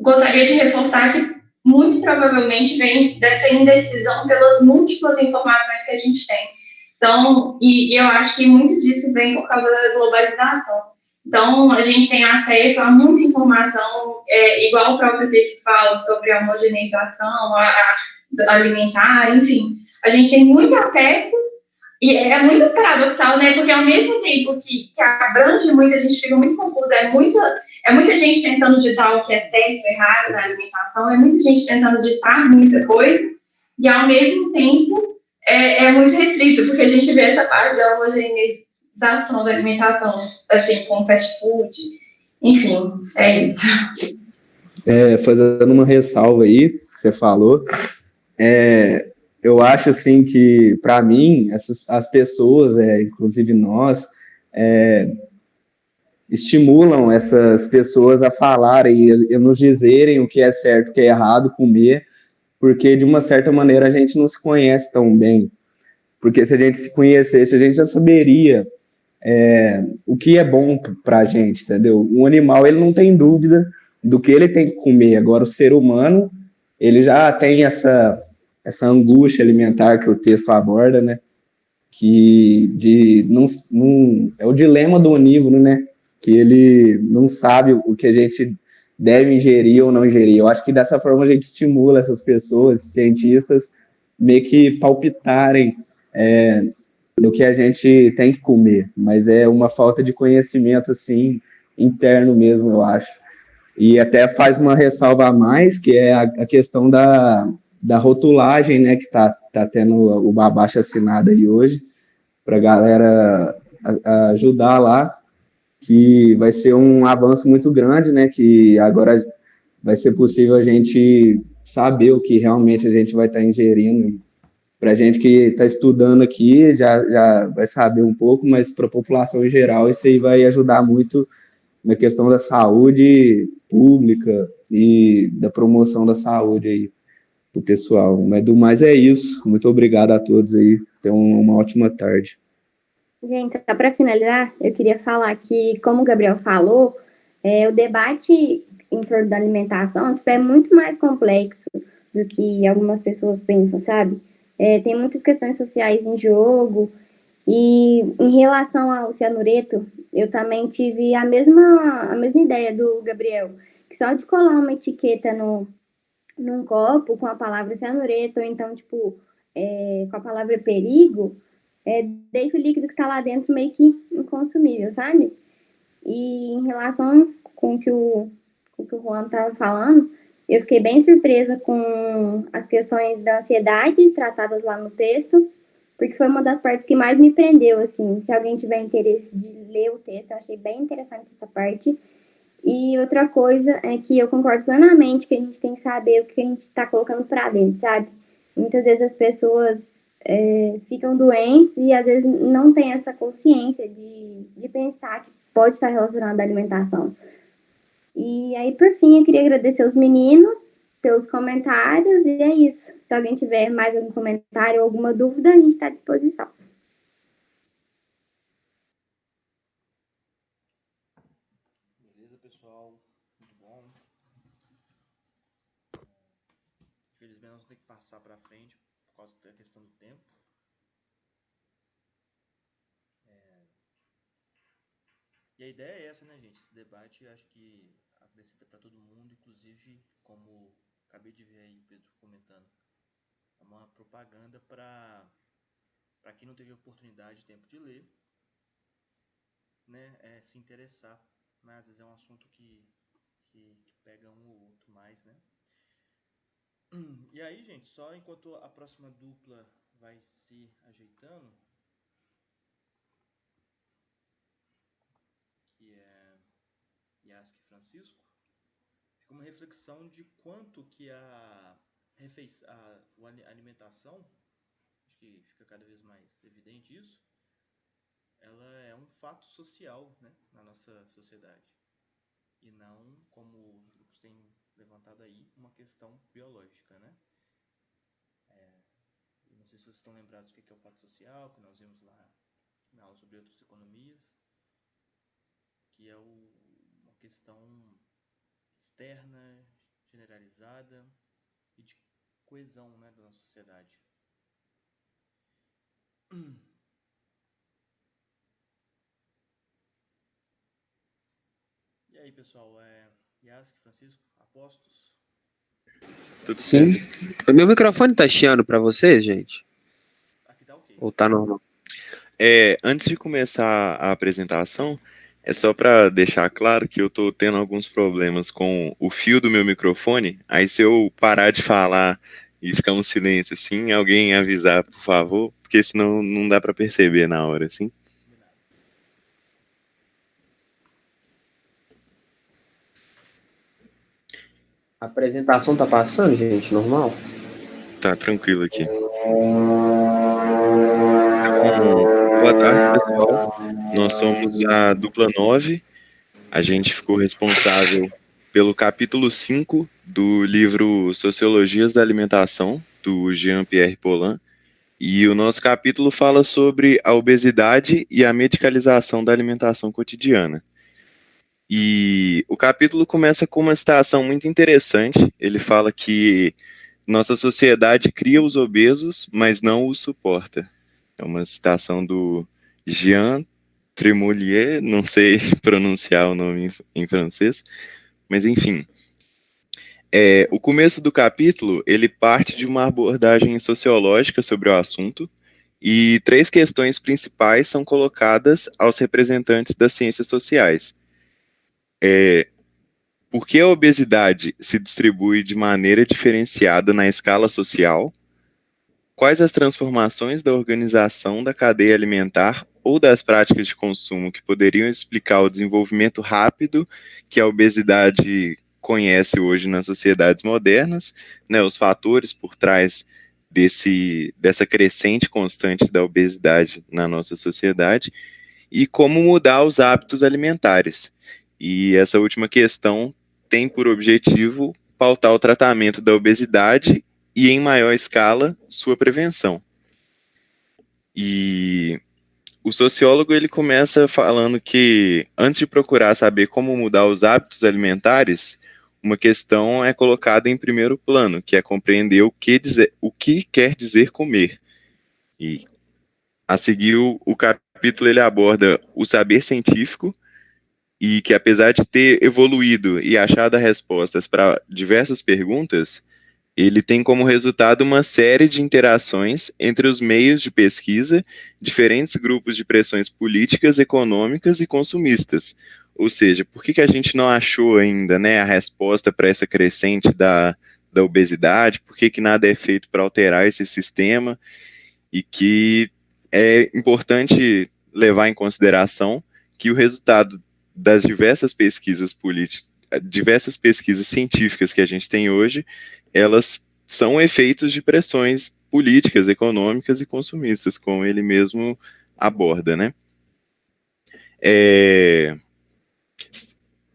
gostaria de reforçar que muito provavelmente vem dessa indecisão pelas múltiplas informações que a gente tem. Então, e eu acho que muito disso vem por causa da globalização. Então, a gente tem acesso a muita informação, igual o próprio texto fala sobre a homogeneização alimentar, enfim. A gente tem muito acesso, e é muito paradoxal, né? Porque ao mesmo tempo que abrange muito, a gente fica muito confusa. É muita gente tentando ditar o que é certo e errado na alimentação, é muita gente tentando ditar muita coisa, e ao mesmo tempo é muito restrito, porque a gente vê essa parte da homogeneização da alimentação, assim, com fast food. Enfim, é isso. Fazendo uma ressalva aí, que você falou, eu acho assim que, para mim, as pessoas, inclusive nós, estimulam essas pessoas a falarem e nos dizerem o que é certo, o que é errado comer, porque de uma certa maneira a gente não se conhece tão bem. Porque se a gente se conhecesse, a gente já saberia o que é bom para a gente, entendeu? Um animal, ele não tem dúvida do que ele tem que comer. Agora, o ser humano, ele já tem essa angústia alimentar que o texto aborda, né? É o dilema do onívoro, né? Que ele não sabe o que a gente deve ingerir ou não ingerir. Eu acho que dessa forma a gente estimula essas pessoas, esses cientistas, meio que palpitarem no que a gente tem que comer, mas é uma falta de conhecimento, assim, interno mesmo, eu acho. E até faz uma ressalva a mais, que é a questão da rotulagem, né, que tá tendo o abaixo assinado aí hoje, para a galera ajudar lá, que vai ser um avanço muito grande, né, que agora vai ser possível a gente saber o que realmente a gente vai estar ingerindo. Para a gente que está estudando aqui, já vai saber um pouco, mas para a população em geral, isso aí vai ajudar muito na questão da saúde pública e da promoção da saúde aí para o pessoal. Mas do mais é isso. Muito obrigado a todos aí. Tenham uma ótima tarde. Gente, só para finalizar, eu queria falar que, como o Gabriel falou, o debate em torno da alimentação é muito mais complexo do que algumas pessoas pensam, sabe? Tem muitas questões sociais em jogo, e em relação ao cianureto, eu também tive a mesma ideia do Gabriel, que só de colar uma etiqueta num copo com a palavra cianureto, ou então, tipo, com a palavra perigo, deixa o líquido que está lá dentro meio que inconsumível, sabe? E em relação com o que o Juan estava falando, eu fiquei bem surpresa com as questões da ansiedade tratadas lá no texto, porque foi uma das partes que mais me prendeu, assim. Se alguém tiver interesse de ler o texto, eu achei bem interessante essa parte. E outra coisa é que eu concordo plenamente que a gente tem que saber o que a gente está colocando para dentro, sabe? Muitas vezes as pessoas ficam doentes e às vezes não tem essa consciência de pensar que pode estar relacionado à alimentação. E aí, por fim, eu queria agradecer os meninos pelos comentários, e é isso. Se alguém tiver mais algum comentário ou alguma dúvida, a gente está à disposição. Beleza, pessoal? Muito bom. Infelizmente, nós vamos ter que passar para frente por causa da questão do tempo. E a ideia é essa, né, gente? Esse debate, acho que acrescenta para todo mundo, inclusive, como acabei de ver aí o Pedro comentando, é uma propaganda para quem não teve oportunidade, tempo de ler, né, se interessar. Mas às vezes é um assunto que pega um ou outro mais, né? E aí, gente, só enquanto a próxima dupla vai se ajeitando, que é Yask e Francisco, fica uma reflexão de quanto que a alimentação, acho que fica cada vez mais evidente isso, ela é um fato social, né, na nossa sociedade, e não, como os grupos têm levantado aí, uma questão biológica, né? Não sei se vocês estão lembrados do que é o fato social, que nós vimos lá na aula sobre outras economias, que é uma questão externa, generalizada e de coesão, né, da nossa sociedade. E aí, pessoal, Yask, Francisco, apostos? Tudo sim. O meu microfone tá chiando para vocês, gente? Aqui tá ok. Ou tá normal? Antes de começar a apresentação, é só para deixar claro que eu estou tendo alguns problemas com o fio do meu microfone. Aí, se eu parar de falar e ficar um silêncio assim, alguém avisar, por favor, porque senão não dá para perceber na hora, assim. A apresentação tá passando, gente? Normal? Tá tranquilo aqui. Boa tarde, pessoal. Nós somos a dupla 9. A gente ficou responsável pelo capítulo 5 do livro Sociologias da Alimentação, do Jean-Pierre Paulin. E o nosso capítulo fala sobre a obesidade e a medicalização da alimentação cotidiana. E o capítulo começa com uma citação muito interessante. Ele fala que nossa sociedade cria os obesos, mas não os suporta. É uma citação do Jean Tremoulier, não sei pronunciar o nome em francês, mas enfim. O começo do capítulo, ele parte de uma abordagem sociológica sobre o assunto, e 3 questões principais são colocadas aos representantes das ciências sociais. por que a obesidade se distribui de maneira diferenciada na escala social? Quais as transformações da organização da cadeia alimentar ou das práticas de consumo que poderiam explicar o desenvolvimento rápido que a obesidade conhece hoje nas sociedades modernas, né, os fatores por trás dessa crescente constante da obesidade na nossa sociedade, e como mudar os hábitos alimentares. E essa última questão tem por objetivo pautar o tratamento da obesidade e, em maior escala, sua prevenção. E o sociólogo ele começa falando que, antes de procurar saber como mudar os hábitos alimentares, uma questão é colocada em primeiro plano, que é compreender o que quer dizer comer. E, a seguir, o capítulo ele aborda o saber científico, e que, apesar de ter evoluído e achado respostas para diversas perguntas, ele tem como resultado uma série de interações entre os meios de pesquisa, diferentes grupos de pressões políticas, econômicas e consumistas. Ou seja, por que a gente não achou ainda, né, a resposta para essa crescente da obesidade? Por que nada é feito para alterar esse sistema? E que é importante levar em consideração que o resultado das diversas pesquisas científicas que a gente tem hoje, elas são efeitos de pressões políticas, econômicas e consumistas, como ele mesmo aborda, né?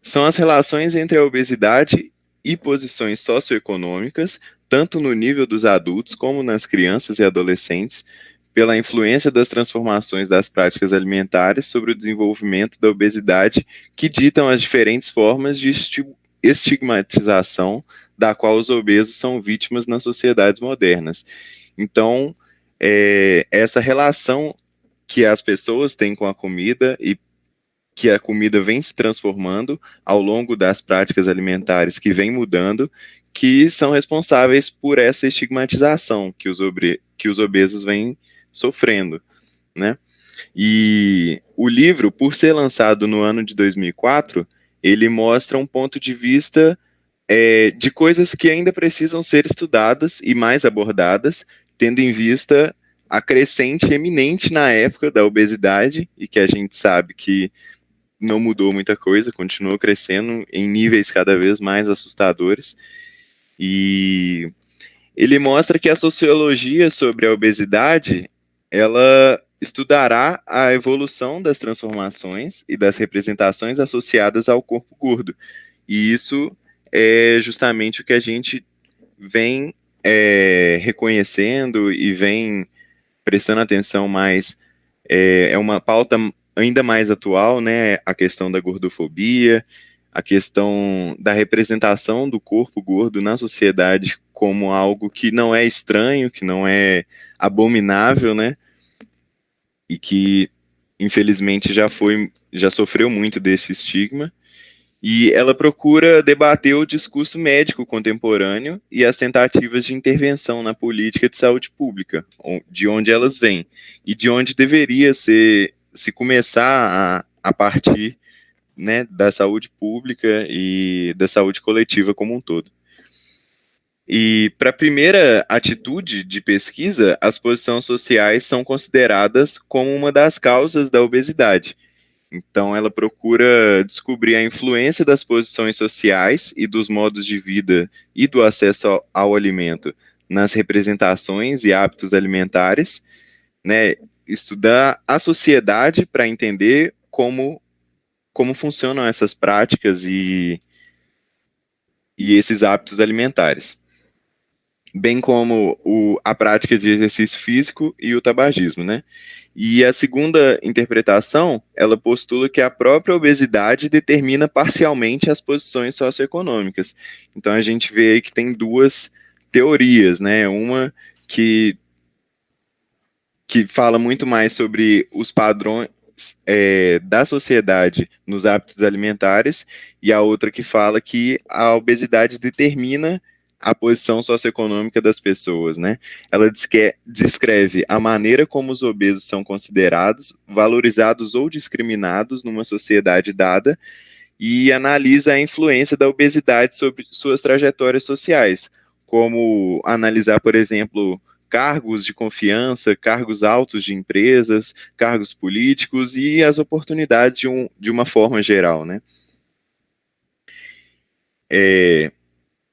São as relações entre a obesidade e posições socioeconômicas, tanto no nível dos adultos como nas crianças e adolescentes, pela influência das transformações das práticas alimentares sobre o desenvolvimento da obesidade, que ditam as diferentes formas de estigmatização da qual os obesos são vítimas nas sociedades modernas. Então, essa relação que as pessoas têm com a comida e que a comida vem se transformando ao longo das práticas alimentares que vem mudando, que são responsáveis por essa estigmatização que os obesos vêm sofrendo, né? E o livro, por ser lançado no ano de 2004, ele mostra um ponto de vista de coisas que ainda precisam ser estudadas e mais abordadas, tendo em vista a crescente eminente na época da obesidade, e que a gente sabe que não mudou muita coisa, continuou crescendo em níveis cada vez mais assustadores. E ele mostra que a sociologia sobre a obesidade, ela estudará a evolução das transformações e das representações associadas ao corpo gordo. E isso é justamente o que a gente vem reconhecendo e vem prestando atenção mais. É uma pauta ainda mais atual, né? A questão da gordofobia, a questão da representação do corpo gordo na sociedade como algo que não é estranho, que não é abominável, né? E que, infelizmente, já sofreu muito desse estigma. E ela procura debater o discurso médico contemporâneo e as tentativas de intervenção na política de saúde pública, de onde elas vêm, e de onde deveria se começar a partir, né, da saúde pública e da saúde coletiva como um todo. E para a primeira atitude de pesquisa, as posições sociais são consideradas como uma das causas da obesidade. Então, ela procura descobrir a influência das posições sociais e dos modos de vida e do acesso ao alimento nas representações e hábitos alimentares, né? Estudar a sociedade para entender como funcionam essas práticas e esses hábitos alimentares, bem como a prática de exercício físico e o tabagismo, né? E a segunda interpretação, ela postula que a própria obesidade determina parcialmente as posições socioeconômicas. Então a gente vê aí que tem duas teorias, né? Uma que fala muito mais sobre os padrões da sociedade nos hábitos alimentares, e a outra que fala que a obesidade determina a posição socioeconômica das pessoas, né? Ela descreve a maneira como os obesos são considerados, valorizados ou discriminados numa sociedade dada, e analisa a influência da obesidade sobre suas trajetórias sociais, como analisar, por exemplo, cargos de confiança, cargos altos de empresas, cargos políticos e as oportunidades de uma forma geral, né?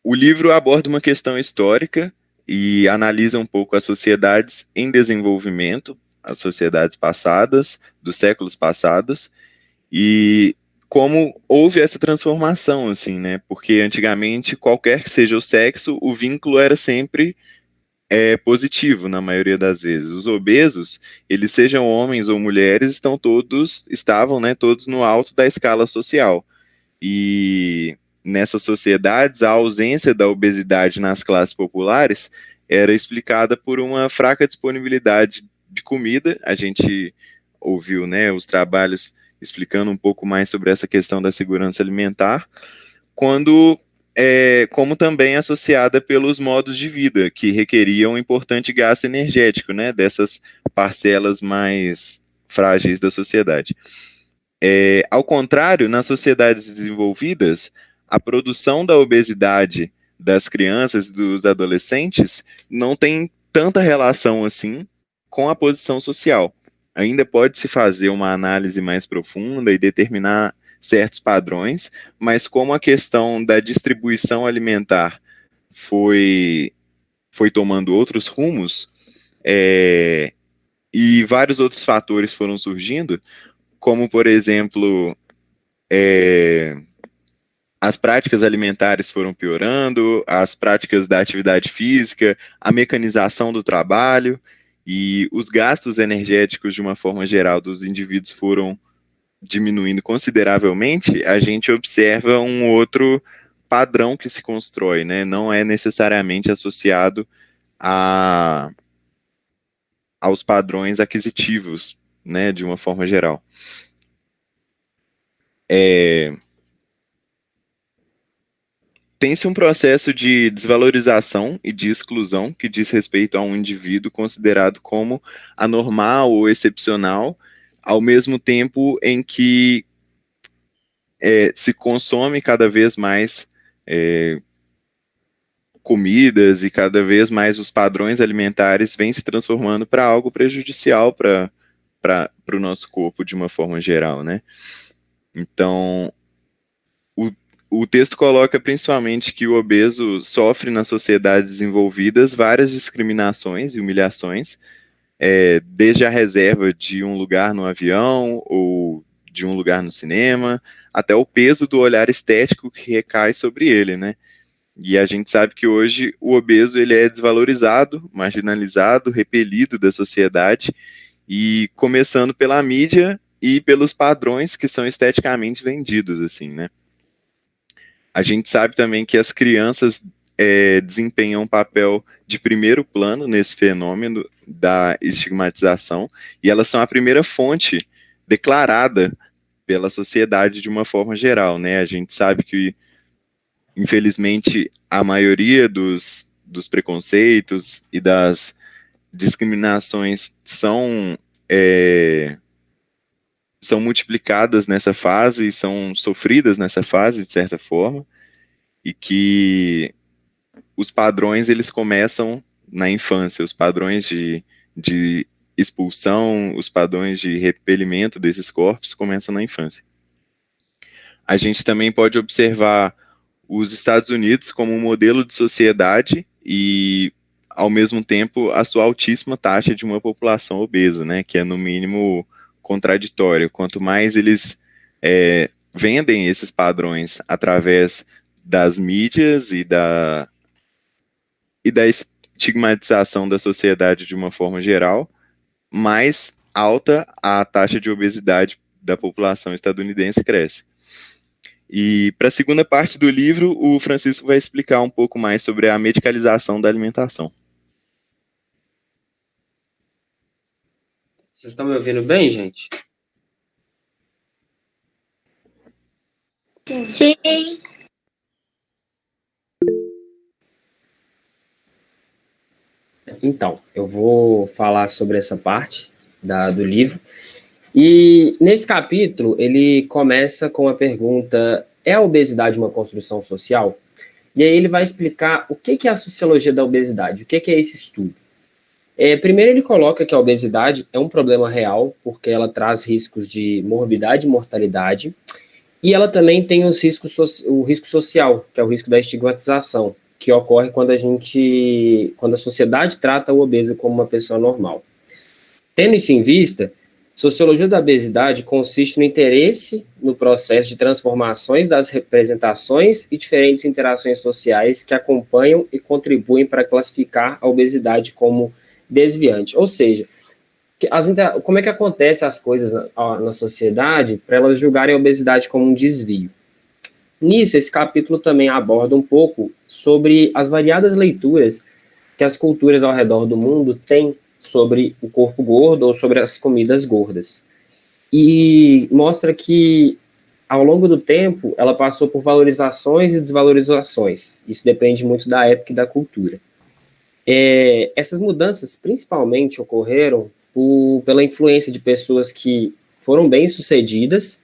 O livro aborda uma questão histórica e analisa um pouco as sociedades em desenvolvimento, as sociedades passadas, dos séculos passados, e como houve essa transformação, assim, né? Porque antigamente, qualquer que seja o sexo, o vínculo era sempre positivo, na maioria das vezes. Os obesos, eles sejam homens ou mulheres, estavam, né, todos no alto da escala social. E nessas sociedades, a ausência da obesidade nas classes populares era explicada por uma fraca disponibilidade de comida. A gente ouviu, né, os trabalhos explicando um pouco mais sobre essa questão da segurança alimentar, como também associada pelos modos de vida, que requeriam um importante gasto energético, né, dessas parcelas mais frágeis da sociedade. Ao contrário, nas sociedades desenvolvidas, a produção da obesidade das crianças e dos adolescentes não tem tanta relação assim com a posição social. Ainda pode-se fazer uma análise mais profunda e determinar certos padrões, mas como a questão da distribuição alimentar foi tomando outros rumos, e vários outros fatores foram surgindo, como, por exemplo, as práticas alimentares foram piorando, as práticas da atividade física, a mecanização do trabalho e os gastos energéticos, de uma forma geral, dos indivíduos foram diminuindo consideravelmente, a gente observa um outro padrão que se constrói, né? Não é necessariamente associado aos padrões aquisitivos, né, de uma forma geral. Tem-se um processo de desvalorização e de exclusão que diz respeito a um indivíduo considerado como anormal ou excepcional, ao mesmo tempo em que se consome cada vez mais comidas e cada vez mais os padrões alimentares vêm se transformando para algo prejudicial para o nosso corpo de uma forma geral, né? Então, o texto coloca principalmente que o obeso sofre nas sociedades desenvolvidas várias discriminações e humilhações, desde a reserva de um lugar no avião ou de um lugar no cinema, até o peso do olhar estético que recai sobre ele, né? E a gente sabe que hoje o obeso ele é desvalorizado, marginalizado, repelido da sociedade, e começando pela mídia e pelos padrões que são esteticamente vendidos, assim, né? A gente sabe também que as crianças desempenham um papel de primeiro plano nesse fenômeno da estigmatização, e elas são a primeira fonte declarada pela sociedade de uma forma geral, né? A gente sabe que, infelizmente, a maioria dos preconceitos e das discriminações são multiplicadas nessa fase, são sofridas nessa fase, de certa forma, e que os padrões, eles começam na infância, os padrões de expulsão, os padrões de repelimento desses corpos começam na infância. A gente também pode observar os Estados Unidos como um modelo de sociedade e, ao mesmo tempo, a sua altíssima taxa de uma população obesa, né, que é, no mínimo, contraditório. Quanto mais eles vendem esses padrões através das mídias e da estigmatização da sociedade de uma forma geral, mais alta a taxa de obesidade da população estadunidense cresce. E para a segunda parte do livro, o Francisco vai explicar um pouco mais sobre a medicalização da alimentação. Vocês estão me ouvindo bem, gente? Sim. Então, eu vou falar sobre essa parte do livro. E nesse capítulo, ele começa com a pergunta: é a obesidade uma construção social? E aí ele vai explicar o que é a sociologia da obesidade, o que é esse estudo. Primeiro ele coloca que a obesidade é um problema real, porque ela traz riscos de morbidade e mortalidade, e ela também tem o risco social, que é o risco da estigmatização, que ocorre quando a sociedade trata o obeso como uma pessoa normal. Tendo isso em vista, sociologia da obesidade consiste no interesse no processo de transformações das representações e diferentes interações sociais que acompanham e contribuem para classificar a obesidade como desviante. Ou seja, como é que acontecem as coisas na sociedade para elas julgarem a obesidade como um desvio. Nisso, esse capítulo também aborda um pouco sobre as variadas leituras que as culturas ao redor do mundo têm sobre o corpo gordo ou sobre as comidas gordas. E mostra que, ao longo do tempo, ela passou por valorizações e desvalorizações. Isso depende muito da época e da cultura. Essas mudanças, principalmente, ocorreram pela influência de pessoas que foram bem-sucedidas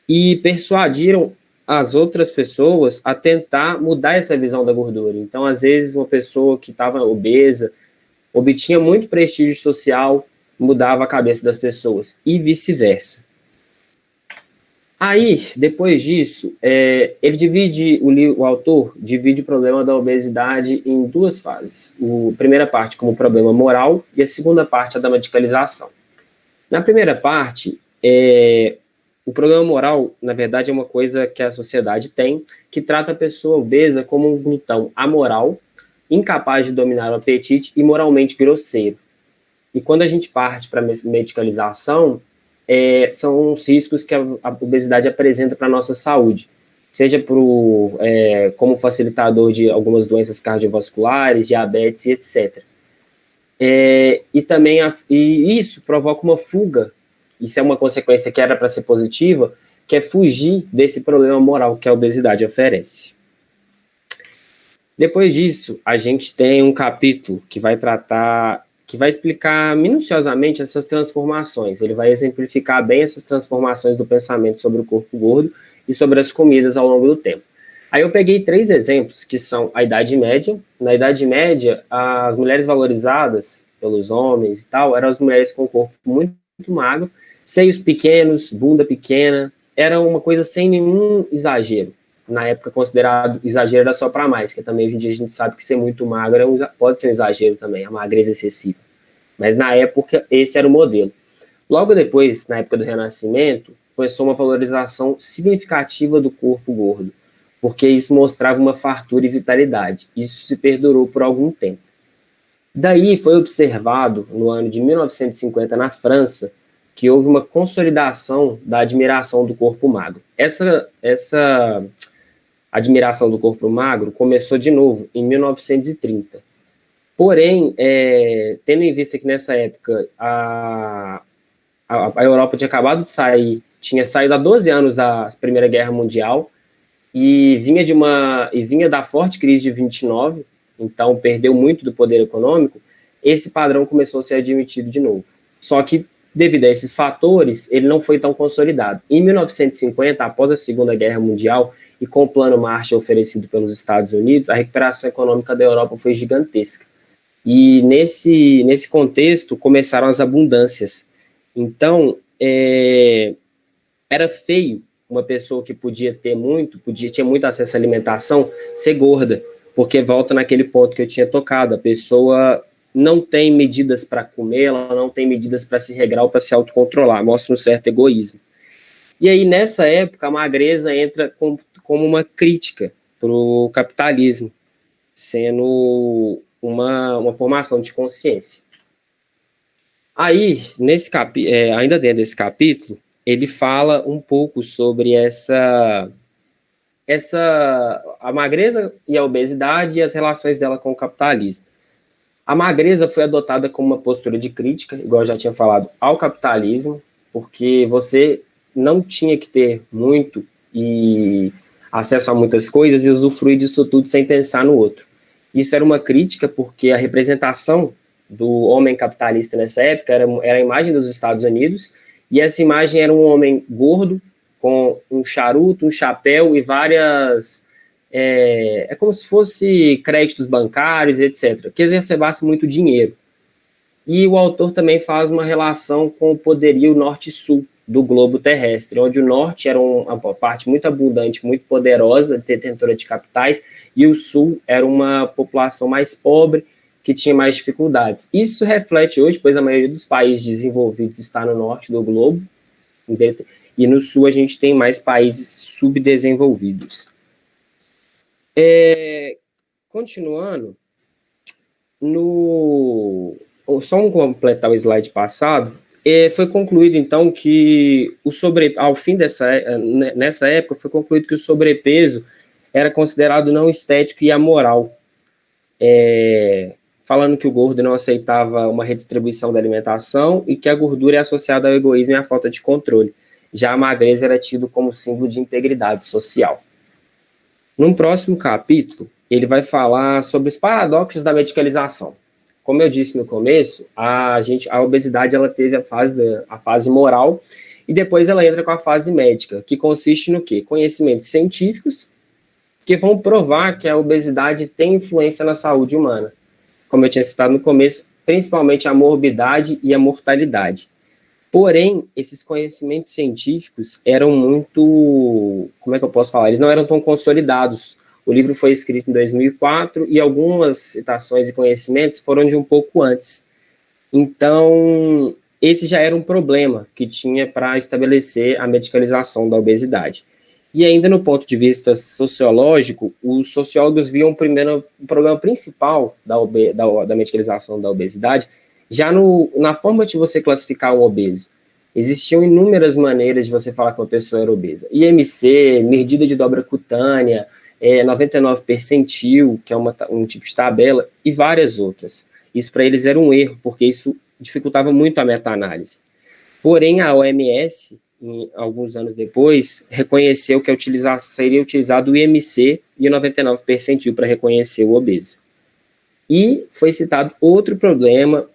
e persuadiram as outras pessoas a tentar mudar essa visão da gordura. Então, às vezes, uma pessoa que estava obesa obtinha muito prestígio social, mudava a cabeça das pessoas, e vice-versa. Aí, depois disso, o autor divide o problema da obesidade em duas fases. A primeira parte como problema moral e a segunda parte a da medicalização. Na primeira parte, o problema moral, na verdade, é uma coisa que a sociedade tem, que trata a pessoa obesa como um glutão amoral, incapaz de dominar o apetite e moralmente grosseiro. E quando a gente parte para a medicalização, são os riscos que a obesidade apresenta para a nossa saúde, seja como facilitador de algumas doenças cardiovasculares, diabetes e etc. E também isso provoca uma fuga, isso é uma consequência que era para ser positiva, que é fugir desse problema moral que a obesidade oferece. Depois disso, a gente tem um capítulo que vai explicar minuciosamente essas transformações. Ele vai exemplificar bem essas transformações do pensamento sobre o corpo gordo e sobre as comidas ao longo do tempo. Aí eu peguei 3 exemplos, que são a Idade Média. Na Idade Média, as mulheres valorizadas pelos homens e tal, eram as mulheres com o corpo muito, muito magro, seios pequenos, bunda pequena, era uma coisa sem nenhum exagero. Na época, considerado exagero era só para mais, que também hoje em dia a gente sabe que ser muito magro pode ser um exagero também, a magreza excessiva. Mas na época, esse era o modelo. Logo depois, na época do Renascimento, começou uma valorização significativa do corpo gordo, porque isso mostrava uma fartura e vitalidade. Isso se perdurou por algum tempo. Daí foi observado, no ano de 1950, na França, que houve uma consolidação da admiração do corpo magro. Essa admiração do corpo magro começou de novo em 1930. Porém, tendo em vista que nessa época a Europa tinha acabado de tinha saído há 12 anos da Primeira Guerra Mundial e vinha da forte crise de 29, então perdeu muito do poder econômico, esse padrão começou a ser admitido de novo. Só que, devido a esses fatores, ele não foi tão consolidado. Em 1950, após a Segunda Guerra Mundial, e com o plano Marshall oferecido pelos Estados Unidos, a recuperação econômica da Europa foi gigantesca. E nesse contexto começaram as abundâncias. Então, era feio uma pessoa que tinha muito acesso à alimentação, ser gorda, porque volta naquele ponto que eu tinha tocado, a pessoa não tem medidas para comer, ela não tem medidas para se regrar ou para se autocontrolar, mostra um certo egoísmo. E aí, nessa época, a magreza entra como uma crítica para o capitalismo, sendo uma formação de consciência. Aí, ainda dentro desse capítulo, ele fala um pouco sobre a magreza e a obesidade e as relações dela com o capitalismo. A magreza foi adotada como uma postura de crítica, igual eu já tinha falado, ao capitalismo, porque você não tinha que ter muito e acesso a muitas coisas e usufruir disso tudo sem pensar no outro. Isso era uma crítica porque a representação do homem capitalista nessa época era a imagem dos Estados Unidos E essa imagem era um homem gordo, com um charuto, um chapéu e várias... É como se fosse créditos bancários, etc., que exacerbasse muito dinheiro. E o autor também faz uma relação com o poderio norte-sul do globo terrestre, onde o norte era uma parte muito abundante, muito poderosa, detentora de capitais, e o sul era uma população mais pobre, que tinha mais dificuldades. Isso reflete hoje, pois a maioria dos países desenvolvidos está no norte do globo, e no sul a gente tem mais países subdesenvolvidos. Continuando, só completar o slide passado, foi concluído, então, que ao fim nessa época, foi concluído que o sobrepeso era considerado não estético e amoral, falando que o gordo não aceitava uma redistribuição da alimentação e que a gordura é associada ao egoísmo e à falta de controle. Já a magreza era tido como símbolo de integridade social. Num próximo capítulo, ele vai falar sobre os paradoxos da medicalização. Como eu disse no começo, a obesidade ela teve a fase moral e depois ela entra com a fase médica, que consiste no quê? Conhecimentos científicos que vão provar que a obesidade tem influência na saúde humana. Como eu tinha citado no começo, principalmente a morbidade e a mortalidade. Porém, esses conhecimentos científicos eram muito, como é que eu posso falar? Eles não eram tão consolidados. O livro foi escrito em 2004 e algumas citações e conhecimentos foram de um pouco antes. Então, esse já era um problema que tinha para estabelecer a medicalização da obesidade. E ainda no ponto de vista sociológico, os sociólogos viam primeiro o problema principal da medicalização da obesidade já na forma de você classificar um obeso. Existiam inúmeras maneiras de você falar que uma pessoa era obesa. IMC, medida de dobra cutânea, 99 percentil, que é um tipo de tabela, e várias outras. Isso para eles era um erro, porque isso dificultava muito a meta-análise. Porém, a OMS, alguns anos depois, reconheceu que seria utilizado o IMC e o 99 percentil para reconhecer o obeso. E foi citado outro problema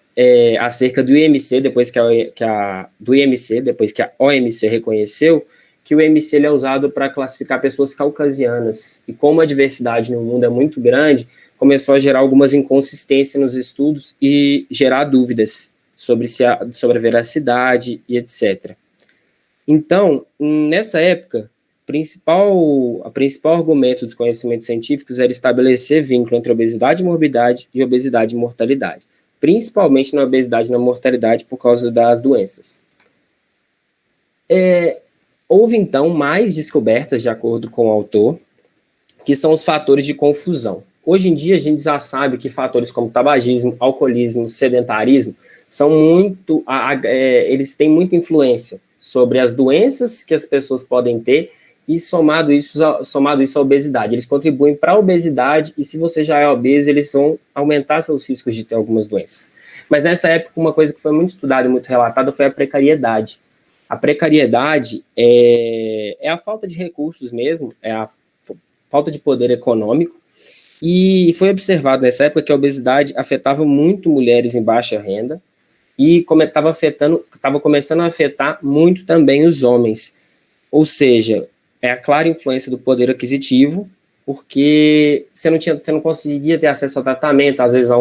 acerca do IMC, depois que a OMC reconheceu, que o IMC ele é usado para classificar pessoas caucasianas. E como a diversidade no mundo é muito grande, começou a gerar algumas inconsistências nos estudos e gerar dúvidas sobre a veracidade e etc. Então, nessa época, o principal argumento dos conhecimentos científicos era estabelecer vínculo entre obesidade e morbidade e obesidade e mortalidade, principalmente na obesidade e na mortalidade por causa das doenças. Houve, então, mais descobertas, de acordo com o autor, que são os fatores de confusão. Hoje em dia, a gente já sabe que fatores como tabagismo, alcoolismo, sedentarismo, eles têm muita influência sobre as doenças que as pessoas podem ter e somado isso à obesidade. Eles contribuem para a obesidade e se você já é obeso, eles vão aumentar seus riscos de ter algumas doenças. Mas nessa época, uma coisa que foi muito estudada e muito relatada foi a precariedade. A precariedade é a falta de recursos mesmo, é a falta de poder econômico, e foi observado nessa época que a obesidade afetava muito mulheres em baixa renda e estava começando a afetar muito também os homens. Ou seja, é a clara influência do poder aquisitivo, porque você não conseguia ter acesso ao tratamento, às vezes a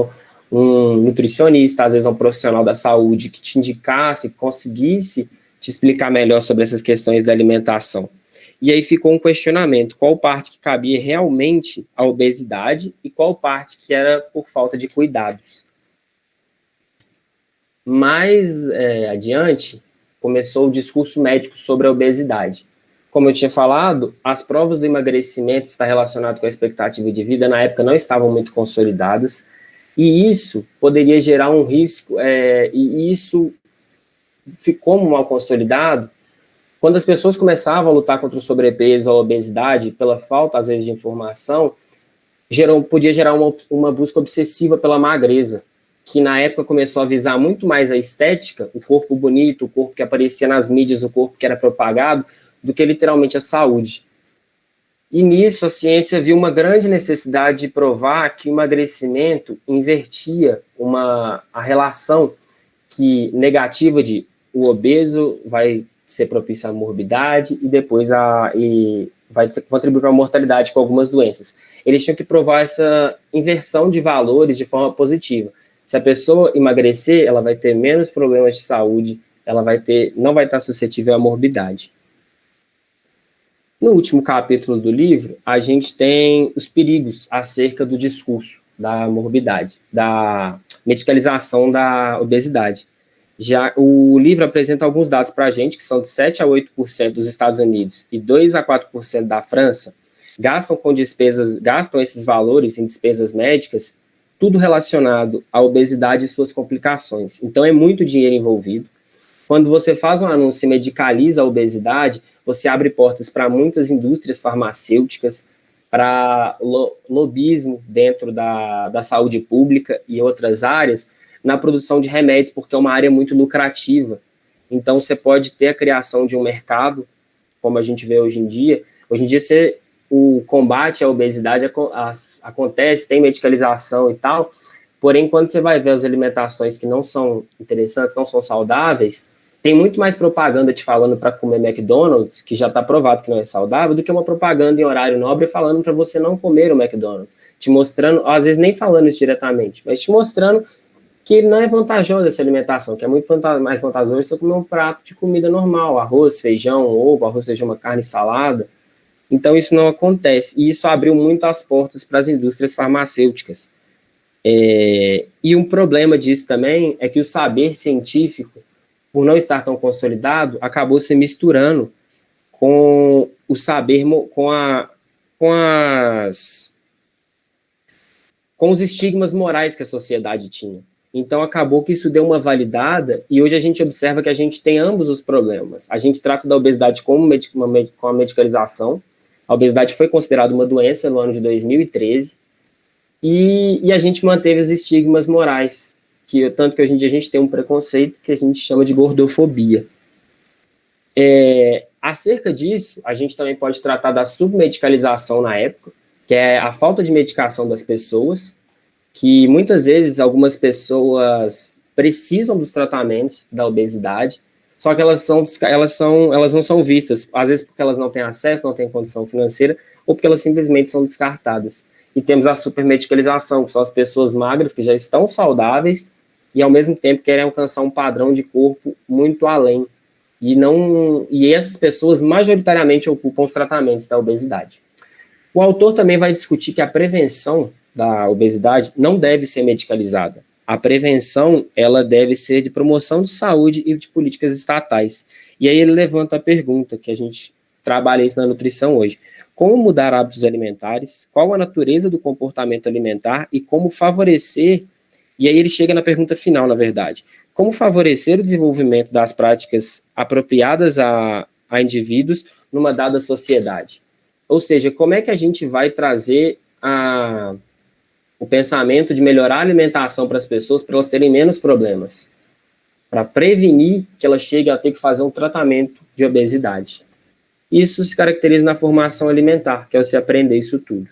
um nutricionista, às vezes a um profissional da saúde que te indicasse, que conseguisse te explicar melhor sobre essas questões da alimentação. E aí ficou um questionamento, qual parte que cabia realmente à obesidade e qual parte que era por falta de cuidados. Mais adiante, começou o discurso médico sobre a obesidade. Como eu tinha falado, as provas do emagrecimento está relacionado com a expectativa de vida, na época não estavam muito consolidadas, e isso poderia gerar um risco, e isso ficou mal consolidado quando as pessoas começavam a lutar contra o sobrepeso ou a obesidade, pela falta, às vezes, de informação, podia gerar uma busca obsessiva pela magreza, que na época começou a visar muito mais a estética, o corpo bonito, o corpo que aparecia nas mídias, o corpo que era propagado, do que literalmente a saúde. E nisso a ciência viu uma grande necessidade de provar que o emagrecimento invertia a relação negativa de o obeso vai ser propício à morbidade e depois vai contribuir para a mortalidade com algumas doenças. Eles tinham que provar essa inversão de valores de forma positiva. Se a pessoa emagrecer, ela vai ter menos problemas de saúde, ela não vai estar suscetível à morbidade. No último capítulo do livro, a gente tem os perigos acerca do discurso da morbidade, da medicalização da obesidade. Já o livro apresenta alguns dados para a gente, que são de 7 a 8% dos Estados Unidos e 2 a 4% da França, gastam esses valores em despesas médicas, tudo relacionado à obesidade e suas complicações. Então, é muito dinheiro envolvido. Quando você faz um anúncio e medicaliza a obesidade, você abre portas para muitas indústrias farmacêuticas, para lobismo dentro da saúde pública e outras áreas, na produção de remédios, porque é uma área muito lucrativa. Então, você pode ter a criação de um mercado, como a gente vê hoje em dia. Hoje em dia, o combate à obesidade acontece, tem medicalização e tal, porém, quando você vai ver as alimentações que não são interessantes, não são saudáveis, tem muito mais propaganda te falando para comer McDonald's, que já está provado que não é saudável, do que uma propaganda em horário nobre falando para você não comer o McDonald's. Te mostrando, às vezes nem falando isso diretamente, mas te mostrando que não é vantajosa essa alimentação, que é muito mais vantajoso você comer um prato de comida normal, arroz, feijão, ovo, arroz, feijão, uma carne, salada. Então, isso não acontece. E isso abriu muito as portas para as indústrias farmacêuticas. E um problema disso também é que o saber científico, por não estar tão consolidado, acabou se misturando com o saber, com os estigmas morais que a sociedade tinha. Então, acabou que isso deu uma validada e hoje a gente observa que a gente tem ambos os problemas. A gente trata da obesidade com a medicalização. A obesidade foi considerada uma doença no ano de 2013 e a gente manteve os estigmas morais, tanto que hoje em dia a gente tem um preconceito que a gente chama de gordofobia. Acerca disso, a gente também pode tratar da submedicalização na época, que é a falta de medicação das pessoas, que muitas vezes algumas pessoas precisam dos tratamentos da obesidade, só que elas não são vistas, às vezes porque elas não têm acesso, não têm condição financeira, ou porque elas simplesmente são descartadas. E temos a supermedicalização, que são as pessoas magras que já estão saudáveis e ao mesmo tempo querem alcançar um padrão de corpo muito além. E essas pessoas majoritariamente ocupam os tratamentos da obesidade. O autor também vai discutir que a prevenção da obesidade não deve ser medicalizada. A prevenção, ela deve ser de promoção de saúde e de políticas estatais. E aí ele levanta a pergunta, que a gente trabalha isso na nutrição hoje. Como mudar hábitos alimentares? Qual a natureza do comportamento alimentar e como favorecer... E aí ele chega na pergunta final, na verdade. Como favorecer o desenvolvimento das práticas apropriadas a indivíduos numa dada sociedade? Ou seja, como é que a gente vai trazer o pensamento de melhorar a alimentação para as pessoas, para elas terem menos problemas, para prevenir que elas cheguem a ter que fazer um tratamento de obesidade. Isso se caracteriza na formação alimentar, que é você aprender isso tudo.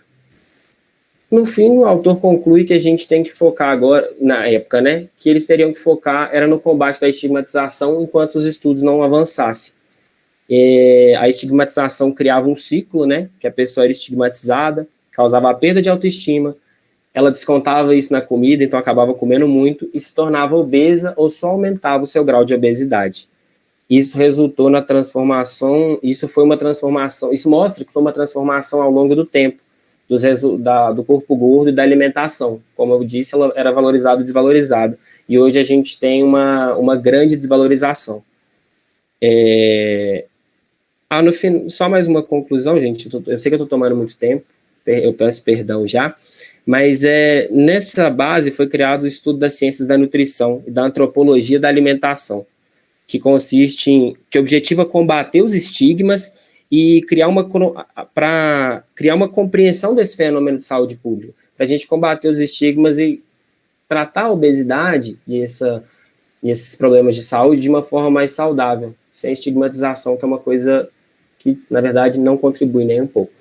No fim, o autor conclui que a gente tem que focar agora, na época, né, que eles teriam que focar era no combate da estigmatização enquanto os estudos não avançassem. A estigmatização criava um ciclo, né, que a pessoa era estigmatizada, causava a perda de autoestima, ela descontava isso na comida, então acabava comendo muito e se tornava obesa ou só aumentava o seu grau de obesidade. Isso resultou na transformação, isso mostra que foi uma transformação ao longo do tempo, do corpo gordo e da alimentação. Como eu disse, ela era valorizada e desvalorizada. E hoje a gente tem uma grande desvalorização. No fim, só mais uma conclusão, gente. Eu sei que eu estou tomando muito tempo, eu peço perdão já, mas nessa base foi criado o estudo das ciências da nutrição e da antropologia da alimentação, que objetiva combater os estigmas e criar uma compreensão desse fenômeno de saúde pública, para a gente combater os estigmas e tratar a obesidade e esses problemas de saúde de uma forma mais saudável, sem estigmatização, que é uma coisa que, na verdade, não contribui nem um pouco.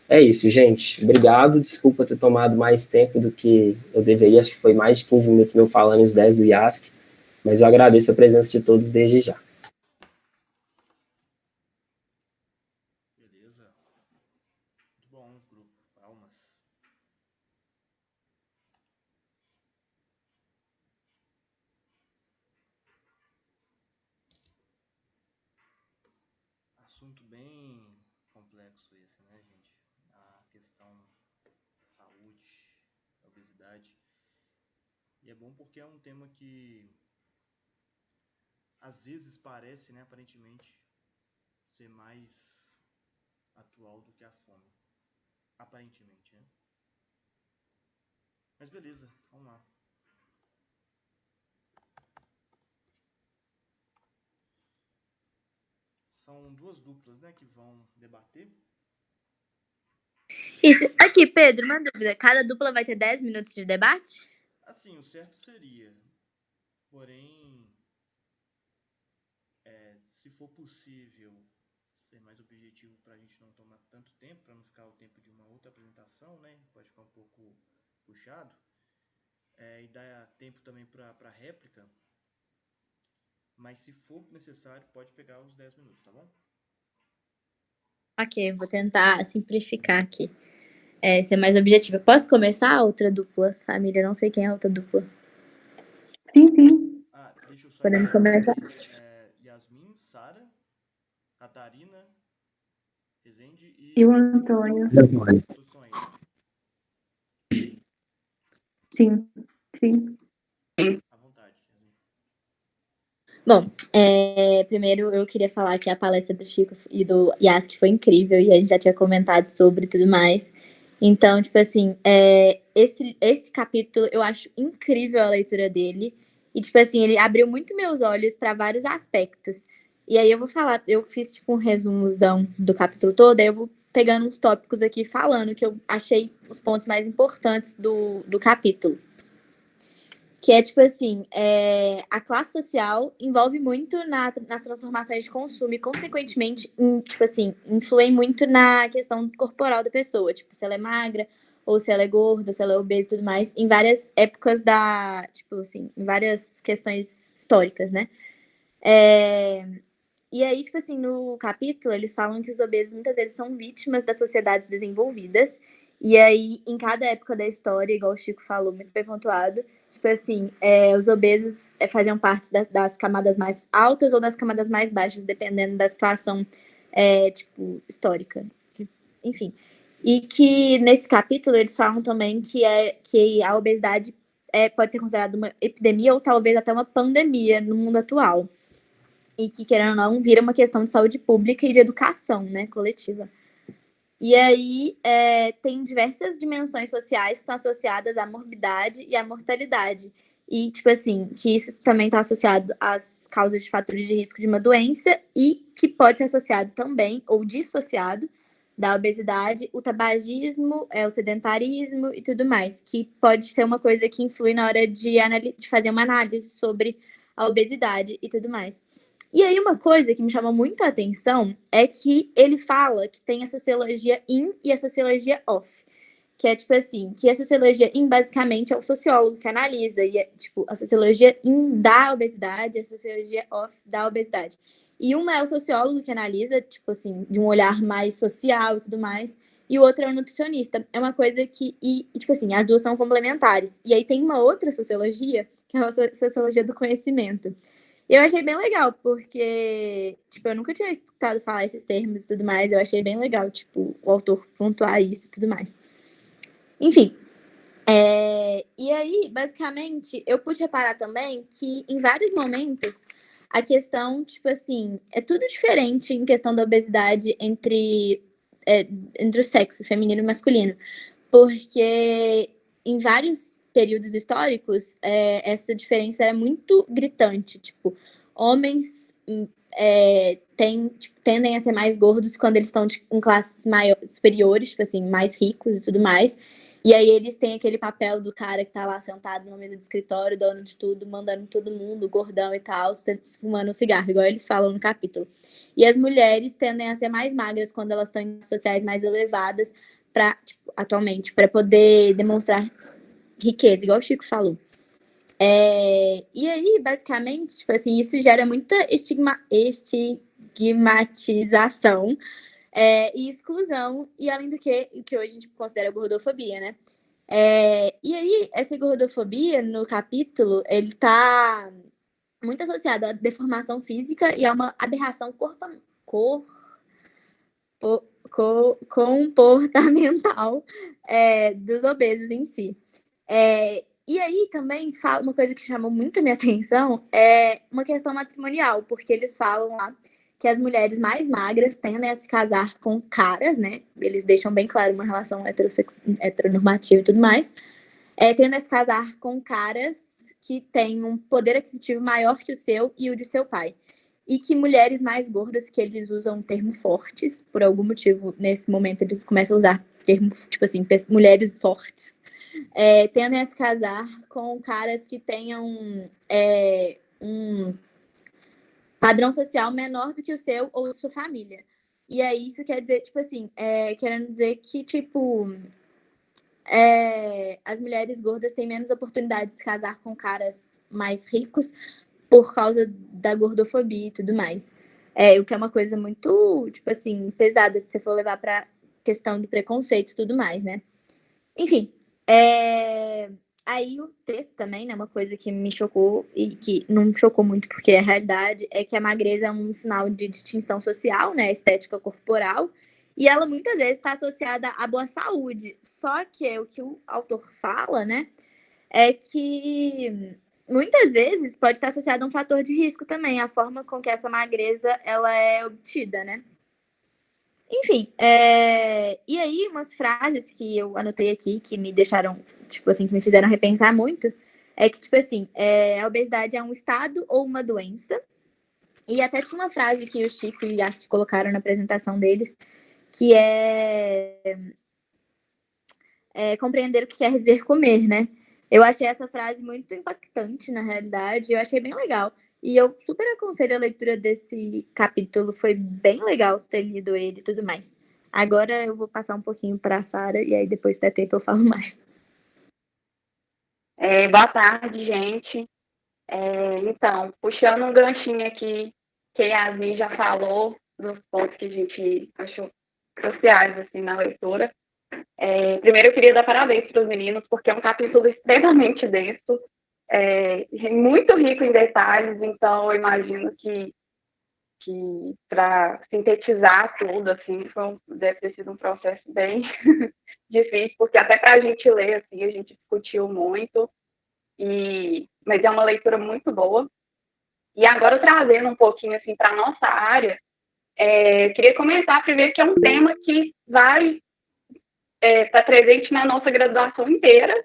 É isso, gente. Obrigado. Desculpa ter tomado mais tempo do que eu deveria. Acho que foi mais de 15 minutos meu falando os 10 do IASC. Mas eu agradeço a presença de todos desde já. Beleza. Muito bom, grupo. Palmas. Assunto bem complexo esse, né, gente? A questão da saúde, da obesidade. E é bom porque é um tema que às vezes parece, né, aparentemente, ser mais atual do que a fome. Aparentemente, né? Mas beleza, vamos lá. São duas duplas, né, que vão debater. Isso. Aqui, Pedro, uma dúvida. Cada dupla vai ter 10 minutos de debate? Assim, o certo seria, porém, se for possível ser mais objetivo para a gente não tomar tanto tempo, para não ficar o tempo de uma outra apresentação, né? Pode ficar um pouco puxado. E dar tempo também para réplica. Mas se for necessário, pode pegar os 10 minutos, tá bom? Ok, vou tentar simplificar aqui. Ser mais objetiva. Posso começar a outra dupla? Família, não sei quem é a outra dupla. Sim, sim. Deixa eu só Podemos começar? Yasmin, Sara, Catarina, Rezende E o Antônio. todos são aí, né? Sim, sim. À vontade, Yasmin. Bom, primeiro eu queria falar que a palestra do Chico e do Yask foi incrível e a gente já tinha comentado sobre tudo mais. Então, tipo assim, esse capítulo eu acho incrível a leitura dele. E, tipo assim, ele abriu muito meus olhos para vários aspectos. E aí eu vou falar, eu fiz tipo um resumozão do capítulo todo, aí eu vou pegando uns tópicos aqui falando que eu achei os pontos mais importantes do capítulo. Que é, tipo assim, a classe social envolve muito nas transformações de consumo e, consequentemente, tipo assim, influi muito na questão corporal da pessoa. Tipo, se ela é magra, ou se ela é gorda, se ela é obesa e tudo mais, em várias épocas tipo assim, em várias questões históricas, né? E aí, tipo assim, no capítulo, eles falam que os obesos muitas vezes são vítimas das sociedades desenvolvidas. E aí, em cada época da história, igual o Chico falou, muito bem pontuado, tipo assim, os obesos faziam parte das camadas mais altas ou das camadas mais baixas, dependendo da situação, tipo, histórica. Enfim. E que nesse capítulo eles falam também que a obesidade pode ser considerada uma epidemia ou talvez até uma pandemia no mundo atual. E que, querendo ou não, vira uma questão de saúde pública e de educação, né, coletiva. E aí, tem diversas dimensões sociais que são associadas à morbidade e à mortalidade. E, tipo assim, que isso também está associado às causas de fatores de risco de uma doença e que pode ser associado também, ou dissociado, da obesidade, o tabagismo, o sedentarismo e tudo mais, que pode ser uma coisa que influi na hora de fazer uma análise sobre a obesidade e tudo mais. E aí, uma coisa que me chamou muito a atenção é que ele fala que tem a sociologia in e a sociologia off. Que é, tipo assim, que a sociologia in, basicamente, é o sociólogo que analisa. E tipo, a sociologia in da obesidade, a sociologia off da obesidade. E uma é o sociólogo que analisa, tipo assim, de um olhar mais social e tudo mais. E o outro é o nutricionista. É uma coisa que, tipo assim, as duas são complementares. E aí tem uma outra sociologia, que é a sociologia do conhecimento. E eu achei bem legal, porque, tipo, eu nunca tinha escutado falar esses termos e tudo mais. Eu achei bem legal, tipo, o autor pontuar isso e tudo mais. Enfim. E aí, basicamente, eu pude reparar também que, em vários momentos, a questão, tipo assim, é tudo diferente em questão da obesidade entre o sexo feminino e masculino. Porque em vários períodos históricos, essa diferença era muito gritante. Tipo, homens tendem a ser mais gordos quando eles estão em classes superiores, tipo assim, mais ricos e tudo mais. E aí eles têm aquele papel do cara que tá lá sentado numa mesa de escritório, dono de tudo, mandando todo mundo, gordão e tal, fumando um cigarro, igual eles falam no capítulo. E as mulheres tendem a ser mais magras quando elas estão em sociais mais elevadas, atualmente, para poder demonstrar riqueza, igual o Chico falou. E aí, basicamente, tipo assim, isso gera muita estigmatização e exclusão, e além do que, o que hoje a gente considera gordofobia, né? E aí, essa gordofobia, no capítulo, ele tá muito associado à deformação física e a uma aberração comportamental dos obesos em si. E aí também uma coisa que chamou muito a minha atenção é uma questão matrimonial, porque eles falam lá que as mulheres mais magras tendem a se casar com caras, né? Eles deixam bem claro uma relação heteronormativa e tudo mais. Tendem a se casar com caras que têm um poder aquisitivo maior que o seu e o de seu pai. E que mulheres mais gordas, que eles usam termos fortes, por algum motivo, nesse momento eles começam a usar termos, tipo assim, mulheres fortes, tendem a se casar com caras que tenham um padrão social menor do que o seu ou da sua família. E aí isso quer dizer, tipo assim, querendo dizer que, tipo, as mulheres gordas têm menos oportunidade de se casar com caras mais ricos por causa da gordofobia e tudo mais. O que é uma coisa muito, tipo assim, pesada se você for levar pra questão do preconceito e tudo mais, né? Enfim, aí o texto também, né, uma coisa que me chocou e que não me chocou muito porque a realidade é que a magreza é um sinal de distinção social, né, estética corporal, e ela muitas vezes está associada à boa saúde. Só que o que o autor fala, né, é que muitas vezes pode estar associado a um fator de risco também, a forma com que essa magreza ela é obtida, né? Enfim, e aí umas frases que eu anotei aqui que me deixaram, tipo assim, que me fizeram repensar muito, é que, tipo assim, a obesidade é um estado ou uma doença. E até tinha uma frase que o Chico e o Yasuki colocaram na apresentação deles, que compreender o que quer dizer comer, né? Eu achei essa frase muito impactante, na realidade, eu achei bem legal. E eu super aconselho a leitura desse capítulo, foi bem legal ter lido ele e tudo mais. Agora eu vou passar um pouquinho para a Sara e aí depois se der tempo eu falo mais. Boa tarde, gente. Então, puxando um ganchinho aqui, que a Yasmin já falou dos pontos que a gente achou cruciais assim, na leitura. Primeiro, eu queria dar parabéns para os meninos, porque é um capítulo extremamente denso, muito rico em detalhes, então eu imagino que para sintetizar tudo, assim, deve ter sido um processo bem difícil, porque até para a gente ler, assim, a gente discutiu muito, mas é uma leitura muito boa. E agora, trazendo um pouquinho assim, para a nossa área, queria comentar primeiro que é um tema que vai estar presente na nossa graduação inteira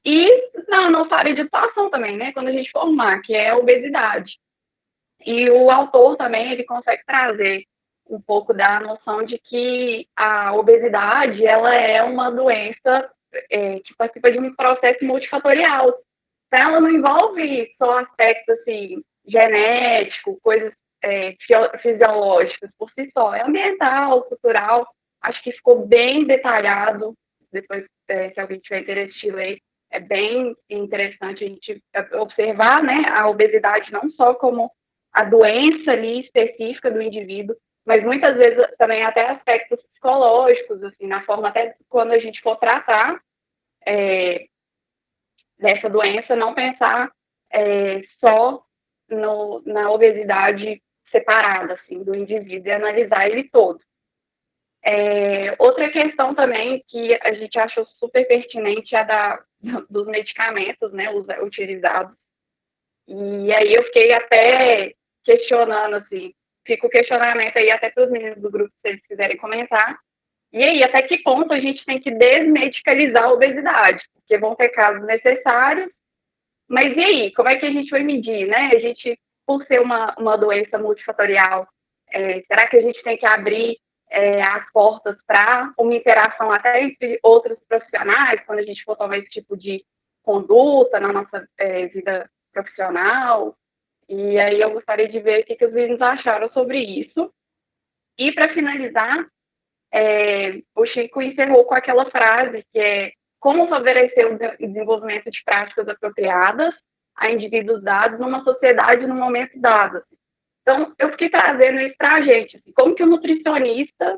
e na nossa área de atuação também, né, quando a gente formar, que é a obesidade. E o autor também, ele consegue trazer um pouco da noção de que a obesidade, ela é uma doença que participa de um processo multifatorial. Então, ela não envolve só aspectos, assim, genético, coisas fisiológicas por si só. É ambiental, cultural. Acho que ficou bem detalhado. Depois, se alguém tiver interesse de ler, é bem interessante a gente observar, né, a obesidade não só como a doença ali específica do indivíduo, mas muitas vezes também até aspectos psicológicos, assim, na forma até quando a gente for tratar dessa doença, não pensar só na obesidade separada, assim, do indivíduo e analisar ele todo. Outra questão também que a gente achou super pertinente é dos medicamentos, né, utilizados. E aí eu fiquei até questionando, assim, fica o questionamento aí até para os meninos do grupo, se eles quiserem comentar. E aí, até que ponto a gente tem que desmedicalizar a obesidade? Porque vão ter casos necessários, mas e aí, como é que a gente vai medir, né? A gente, por ser uma doença multifatorial, será que a gente tem que abrir as portas para uma interação até entre outros profissionais, quando a gente for tomar esse tipo de conduta na nossa vida profissional? E aí eu gostaria de ver o que os meninos acharam sobre isso. E para finalizar, o Chico encerrou com aquela frase que como favorecer o desenvolvimento de práticas apropriadas a indivíduos dados numa sociedade no momento dado. Então, eu fiquei trazendo isso para a gente, assim, como que o nutricionista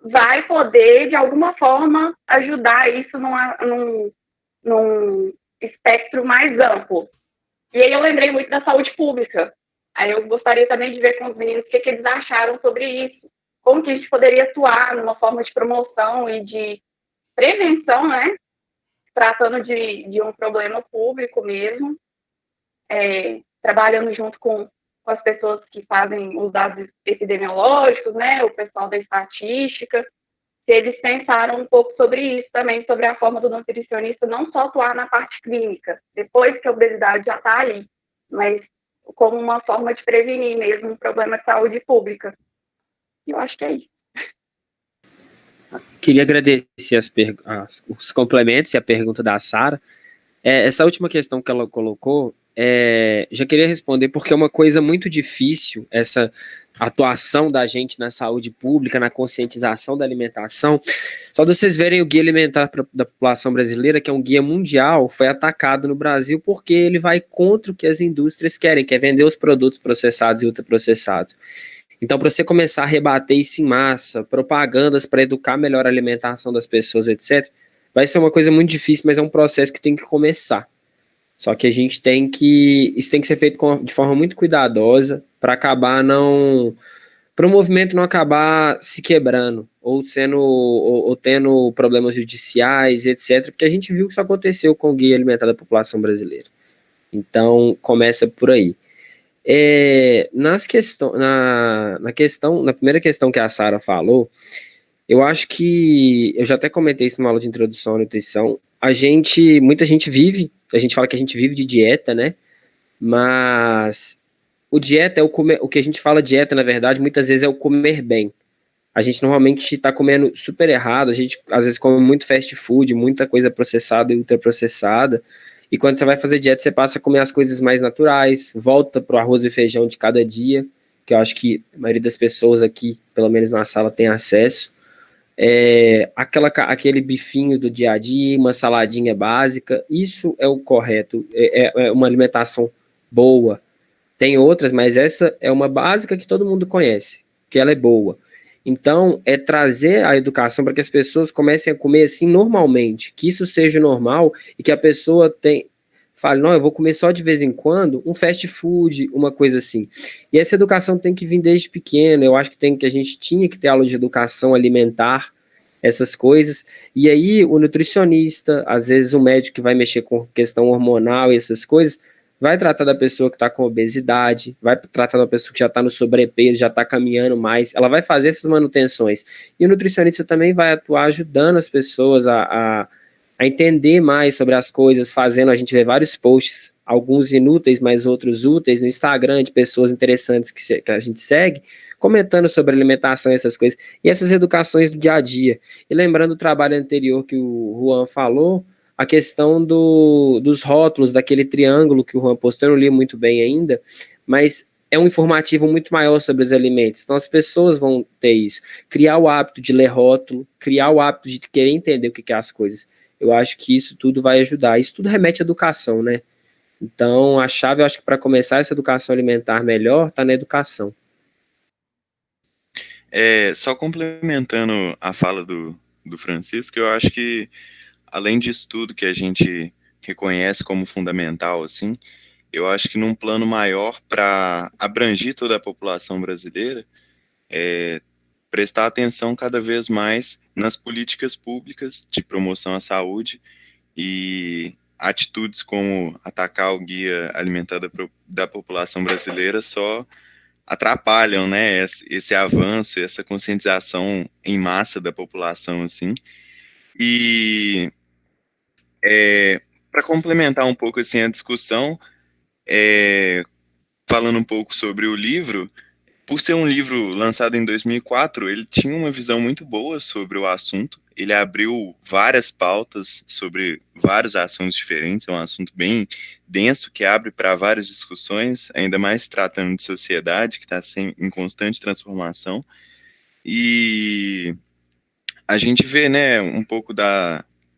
vai poder, de alguma forma, ajudar isso num espectro mais amplo. E aí eu lembrei muito da saúde pública. Aí eu gostaria também de ver com os meninos o que eles acharam sobre isso. Como que a gente poderia atuar numa forma de promoção e de prevenção, né? Tratando de um problema público mesmo, trabalhando junto com as pessoas que fazem os dados epidemiológicos, né? O pessoal da estatística. Se eles pensaram um pouco sobre isso também, sobre a forma do nutricionista não só atuar na parte clínica, depois que a obesidade já está ali, mas como uma forma de prevenir mesmo um problema de saúde pública. Eu acho que é isso. Queria agradecer os complementos e a pergunta da Sara. Essa última questão que ela colocou, já queria responder porque é uma coisa muito difícil, essa atuação da gente na saúde pública, na conscientização da alimentação. Só de vocês verem o Guia Alimentar da População Brasileira, que é um guia mundial, foi atacado no Brasil porque ele vai contra o que as indústrias querem, que é vender os produtos processados e ultraprocessados. Então, para você começar a rebater isso em massa, propagandas para educar melhor a alimentação das pessoas, etc., vai ser uma coisa muito difícil, mas é um processo que tem que começar. Só que isso tem que ser feito de forma muito cuidadosa para acabar para o movimento não acabar se quebrando ou tendo problemas judiciais, etc. Porque a gente viu que isso aconteceu com o Guia Alimentar da População Brasileira. Então, começa por aí. Na primeira questão que a Sara falou, eu acho que eu já até comentei isso numa aula de introdução à nutrição. Muita gente vive, a gente fala que a gente vive de dieta, né? Mas o dieta o que a gente fala dieta, na verdade, muitas vezes é o comer bem. A gente normalmente está comendo super errado, a gente às vezes come muito fast food, muita coisa processada e ultraprocessada. E quando você vai fazer dieta, você passa a comer as coisas mais naturais, volta pro arroz e feijão de cada dia, que eu acho que a maioria das pessoas aqui, pelo menos na sala, tem acesso. Aquele bifinho do dia a dia, uma saladinha básica, isso é o correto, é uma alimentação boa. Tem outras, mas essa é uma básica que todo mundo conhece, que ela é boa. Então, é trazer a educação para que as pessoas comecem a comer assim normalmente, que isso seja normal e que a pessoa fale, não, eu vou comer só de vez em quando um fast food, uma coisa assim. E essa educação tem que vir desde pequeno. Eu acho que a gente tinha que ter aula de educação alimentar, essas coisas. E aí, o nutricionista, às vezes o médico que vai mexer com questão hormonal e essas coisas, vai tratar da pessoa que está com obesidade, vai tratar da pessoa que já está no sobrepeso, já está caminhando mais, ela vai fazer essas manutenções. E o nutricionista também vai atuar ajudando as pessoas a entender mais sobre as coisas, a gente vê vários posts, alguns inúteis, mas outros úteis, no Instagram, de pessoas interessantes que a gente segue, comentando sobre alimentação e essas coisas, e essas educações do dia a dia. E lembrando o trabalho anterior que o Juan falou, a questão dos rótulos, daquele triângulo que o Juan postou, eu não li muito bem ainda, mas é um informativo muito maior sobre os alimentos. Então as pessoas vão ter isso. Criar o hábito de ler rótulo, criar o hábito de querer entender o que é as coisas. Eu acho que isso tudo vai ajudar. Isso tudo remete à educação, né? Então a chave, eu acho que para começar essa educação alimentar melhor, está na educação. Só complementando a fala do Francisco, eu acho que além disso tudo que a gente reconhece como fundamental, assim, eu acho que num plano maior para abranger toda a população brasileira, prestar atenção cada vez mais nas políticas públicas de promoção à saúde e atitudes como atacar o Guia Alimentar da População Brasileira só atrapalham, né, esse avanço, essa conscientização em massa da população, assim. E para complementar um pouco assim a discussão, falando um pouco sobre o livro, por ser um livro lançado em 2004, ele tinha uma visão muito boa sobre o assunto. Ele abriu várias pautas sobre vários assuntos diferentes, é um assunto bem denso que abre para várias discussões, ainda mais tratando de sociedade que está em constante transformação. E a gente vê, né, um pouco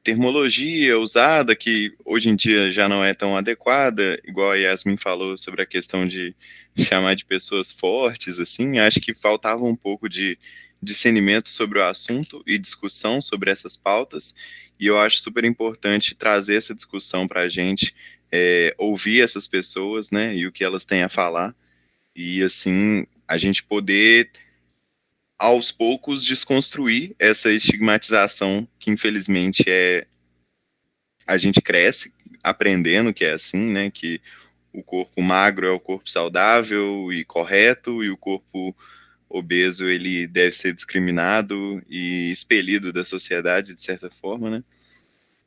termologia usada, que hoje em dia já não é tão adequada, igual a Yasmin falou sobre a questão de chamar de pessoas fortes, assim, acho que faltava um pouco de discernimento sobre o assunto e discussão sobre essas pautas, e eu acho super importante trazer essa discussão para a gente, ouvir essas pessoas, né, e o que elas têm a falar, e assim, a gente poder aos poucos desconstruir essa estigmatização que infelizmente a gente cresce aprendendo que é assim, né, que o corpo magro é o corpo saudável e correto e o corpo obeso ele deve ser discriminado e expelido da sociedade de certa forma, né?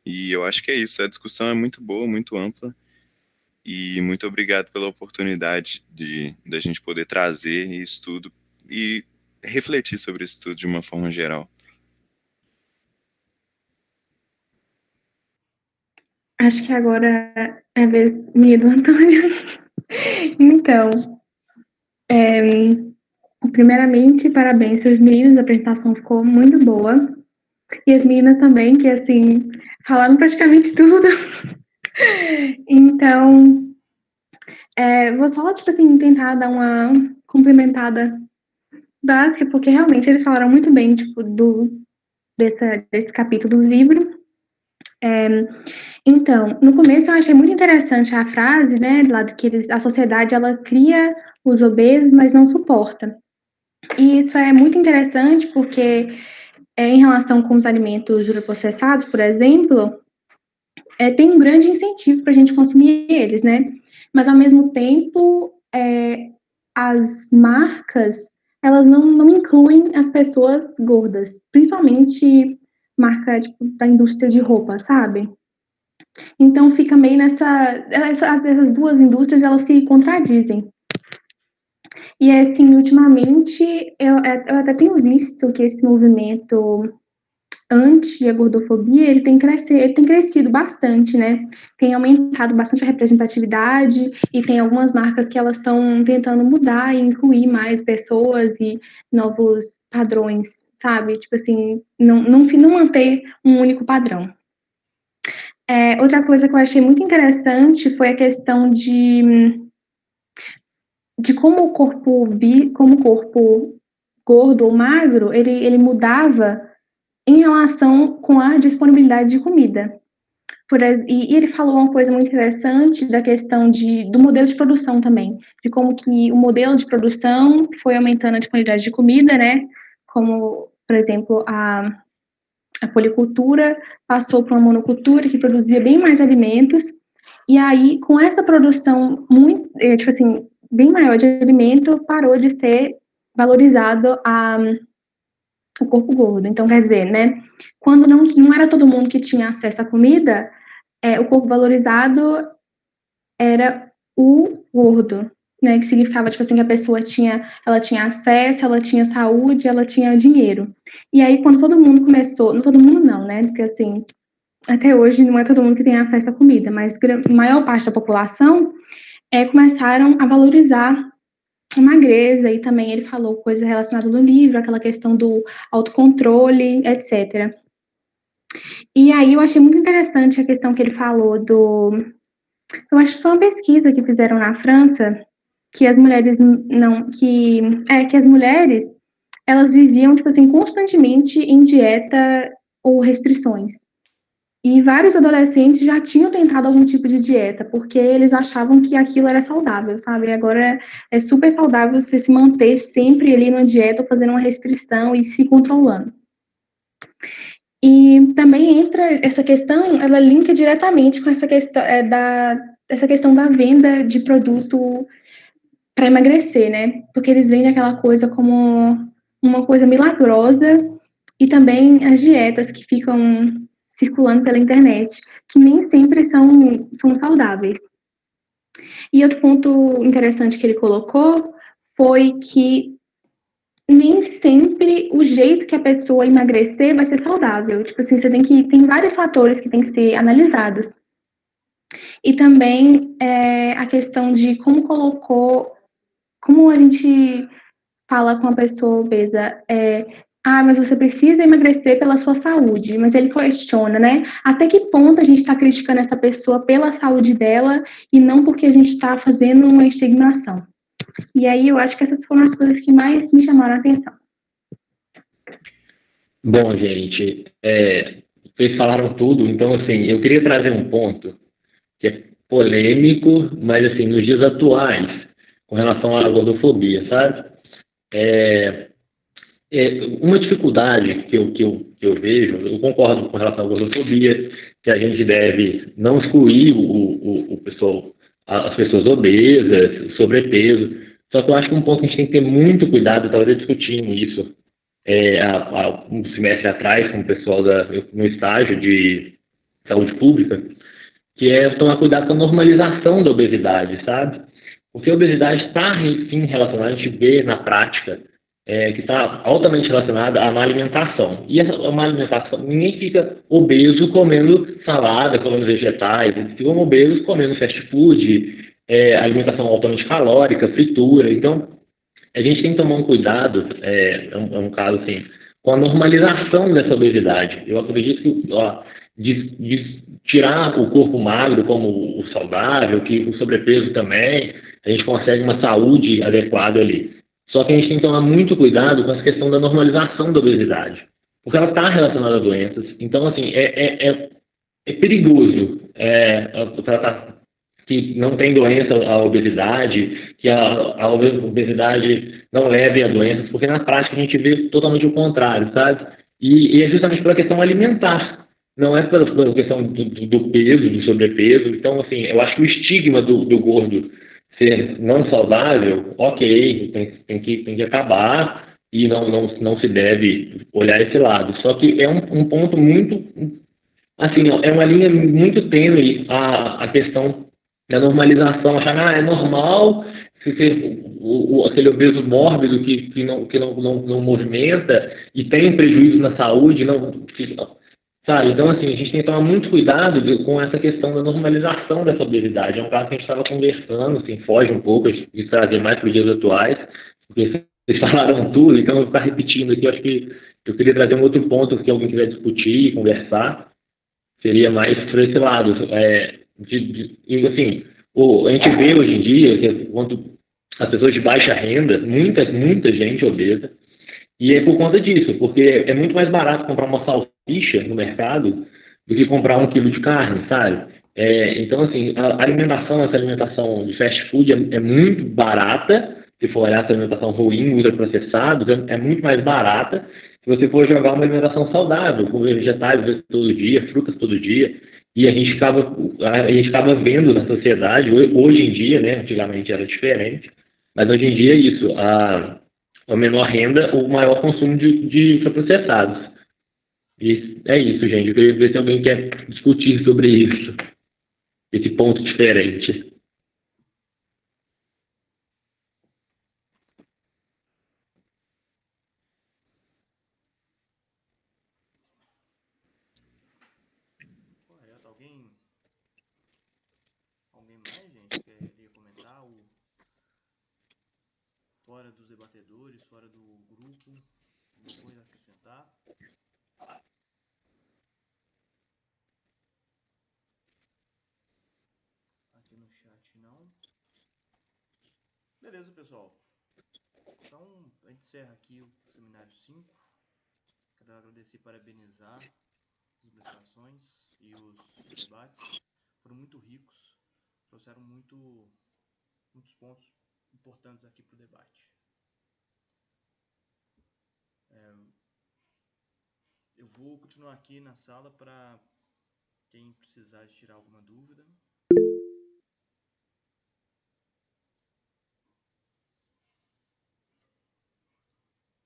E eu acho que é isso, a discussão é muito boa, muito ampla e muito obrigado pela oportunidade de da gente poder trazer isso tudo e refletir sobre isso tudo de uma forma geral. Acho que agora é a vez minha do Antônio. Então, primeiramente, parabéns para os meninos, a apresentação ficou muito boa. E as meninas também, que assim, falaram praticamente tudo. Então, vou só, tipo assim, tentar dar uma complementada básica, porque realmente eles falaram muito bem, tipo, desse capítulo do livro. Então, no começo eu achei muito interessante a frase, né, do lado que a sociedade, ela cria os obesos, mas não suporta. E isso é muito interessante porque, em relação com os alimentos ultraprocessados, por exemplo, tem um grande incentivo para a gente consumir eles, né? Mas, ao mesmo tempo, as marcas, elas não incluem as pessoas gordas, principalmente marca, tipo, da indústria de roupa, sabe? Então, fica meio às vezes, as duas indústrias, elas se contradizem. E, assim, ultimamente, eu até tenho visto que esse movimento anti-gordofobia, ele tem crescido bastante, né? Tem aumentado bastante a representatividade e tem algumas marcas que elas estão tentando mudar e incluir mais pessoas e novos padrões, sabe? Tipo assim, não manter um único padrão. Outra coisa que eu achei muito interessante foi a questão de como o corpo gordo ou magro, ele mudava em relação com a disponibilidade de comida. E ele falou uma coisa muito interessante da questão do modelo de produção também, de como que o modelo de produção foi aumentando a disponibilidade de comida, né? Como, por exemplo, a policultura passou para uma monocultura que produzia bem mais alimentos, e aí, com essa produção tipo assim, bem maior de alimento, parou de ser valorizado o corpo gordo. Então, quer dizer, né, quando não era todo mundo que tinha acesso à comida, o corpo valorizado era o gordo, né, que significava, tipo assim, que a pessoa ela tinha acesso, ela tinha saúde, ela tinha dinheiro. E aí, quando todo mundo começou, não todo mundo não, né, porque assim, até hoje não é todo mundo que tem acesso à comida, mas a maior parte da população começaram a valorizar a magreza, e também ele falou coisa relacionada no livro, aquela questão do autocontrole, etc. E aí eu achei muito interessante a questão que ele falou eu acho que foi uma pesquisa que fizeram na França, que as mulheres que as mulheres, elas viviam, tipo assim, constantemente em dieta ou restrições. E vários adolescentes já tinham tentado algum tipo de dieta, porque eles achavam que aquilo era saudável, sabe? E agora é super saudável você se manter sempre ali numa dieta, ou fazendo uma restrição e se controlando. E também entra essa questão, ela linka diretamente com essa questão essa questão da venda de produto para emagrecer, né? Porque eles vendem aquela coisa como uma coisa milagrosa, e também as dietas que ficam circulando pela internet, que nem sempre são saudáveis. E outro ponto interessante que ele colocou foi que nem sempre o jeito que a pessoa emagrecer vai ser saudável. Tipo assim, tem vários fatores que tem que ser analisados. E também a questão de como a gente fala com a pessoa obesa, ah, mas você precisa emagrecer pela sua saúde, mas ele questiona, né? Até que ponto a gente está criticando essa pessoa pela saúde dela e não porque a gente está fazendo uma estigmação. E aí eu acho que essas foram as coisas que mais me chamaram a atenção. Bom, gente, vocês falaram tudo, então, assim, eu queria trazer um ponto que é polêmico, mas, assim, nos dias atuais, com relação à gordofobia, sabe? É, uma dificuldade que eu vejo, eu concordo com relação à gordofobia, que a gente deve não excluir o pessoal, as pessoas obesas, o sobrepeso, só que eu acho que um ponto que a gente tem que ter muito cuidado, eu estava discutindo isso há um semestre atrás com o pessoal no estágio de saúde pública, que é tomar cuidado com a normalização da obesidade, sabe? Porque a obesidade está, sim, relacionada, a gente vê na prática, que está altamente relacionada à má alimentação. E a má alimentação, ninguém fica obeso comendo salada, comendo vegetais, eles ficam obesos comendo fast food, alimentação altamente calórica, fritura. Então, a gente tem que tomar um cuidado, é um caso assim, com a normalização dessa obesidade. Eu acredito que de tirar o corpo magro como o saudável, que o sobrepeso também, a gente consegue uma saúde adequada ali. Só que a gente tem que tomar muito cuidado com essa questão da normalização da obesidade, porque ela está relacionada a doenças. Então, assim, é perigoso tratar que não tem doença a obesidade, que a obesidade não leve a doenças, porque na prática a gente vê totalmente o contrário, sabe? E é justamente pela questão alimentar, não é pela questão do peso, do sobrepeso. Então, assim, eu acho que o estigma do gordo ser não saudável, ok, tem que acabar e não se deve olhar esse lado. Só que é um ponto muito, assim, é uma linha muito tênue a questão da normalização, achar é normal se ser aquele obeso mórbido que não movimenta e tem prejuízo na saúde, sabe? Então, assim, a gente tem que tomar muito cuidado com essa questão da normalização dessa obesidade. É um caso que a gente estava conversando, assim, foge um pouco de trazer mais para os dias atuais, porque vocês falaram tudo, então eu vou ficar repetindo aqui. Eu acho que eu queria trazer um outro ponto que alguém quiser discutir, conversar, seria mais para esse lado. E, assim, a gente vê hoje em dia que quanto as pessoas de baixa renda, muita gente obesa, e é por conta disso, porque é muito mais barato comprar uma salsicha no mercado do que comprar 1 quilo de carne, sabe? Então, assim, essa alimentação de fast food é muito barata. Se for olhar essa alimentação ruim, ultraprocessados, é muito mais barata se você for jogar uma alimentação saudável, comer vegetais todo dia, frutas todo dia. E a gente acaba vendo na sociedade, hoje em dia, né? Antigamente era diferente, mas hoje em dia é isso. A menor renda, o maior consumo de ultraprocessados. E é isso, gente. Eu queria ver se alguém quer discutir sobre isso, esse ponto diferente. Correto. Alguém mais, gente, queria comentar? Fora dos debatedores, fora do grupo, alguma coisa a acrescentar? Aqui no chat não. Beleza, pessoal. Então, a gente encerra aqui o seminário 5. Quero agradecer e parabenizar as explicações e os debates. Foram muito ricos, trouxeram muitos pontos importantes aqui para o debate. Eu vou continuar aqui na sala para quem precisar de tirar alguma dúvida.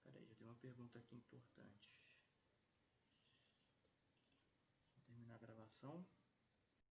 Peraí, já tem uma pergunta aqui importante. Vou terminar a gravação.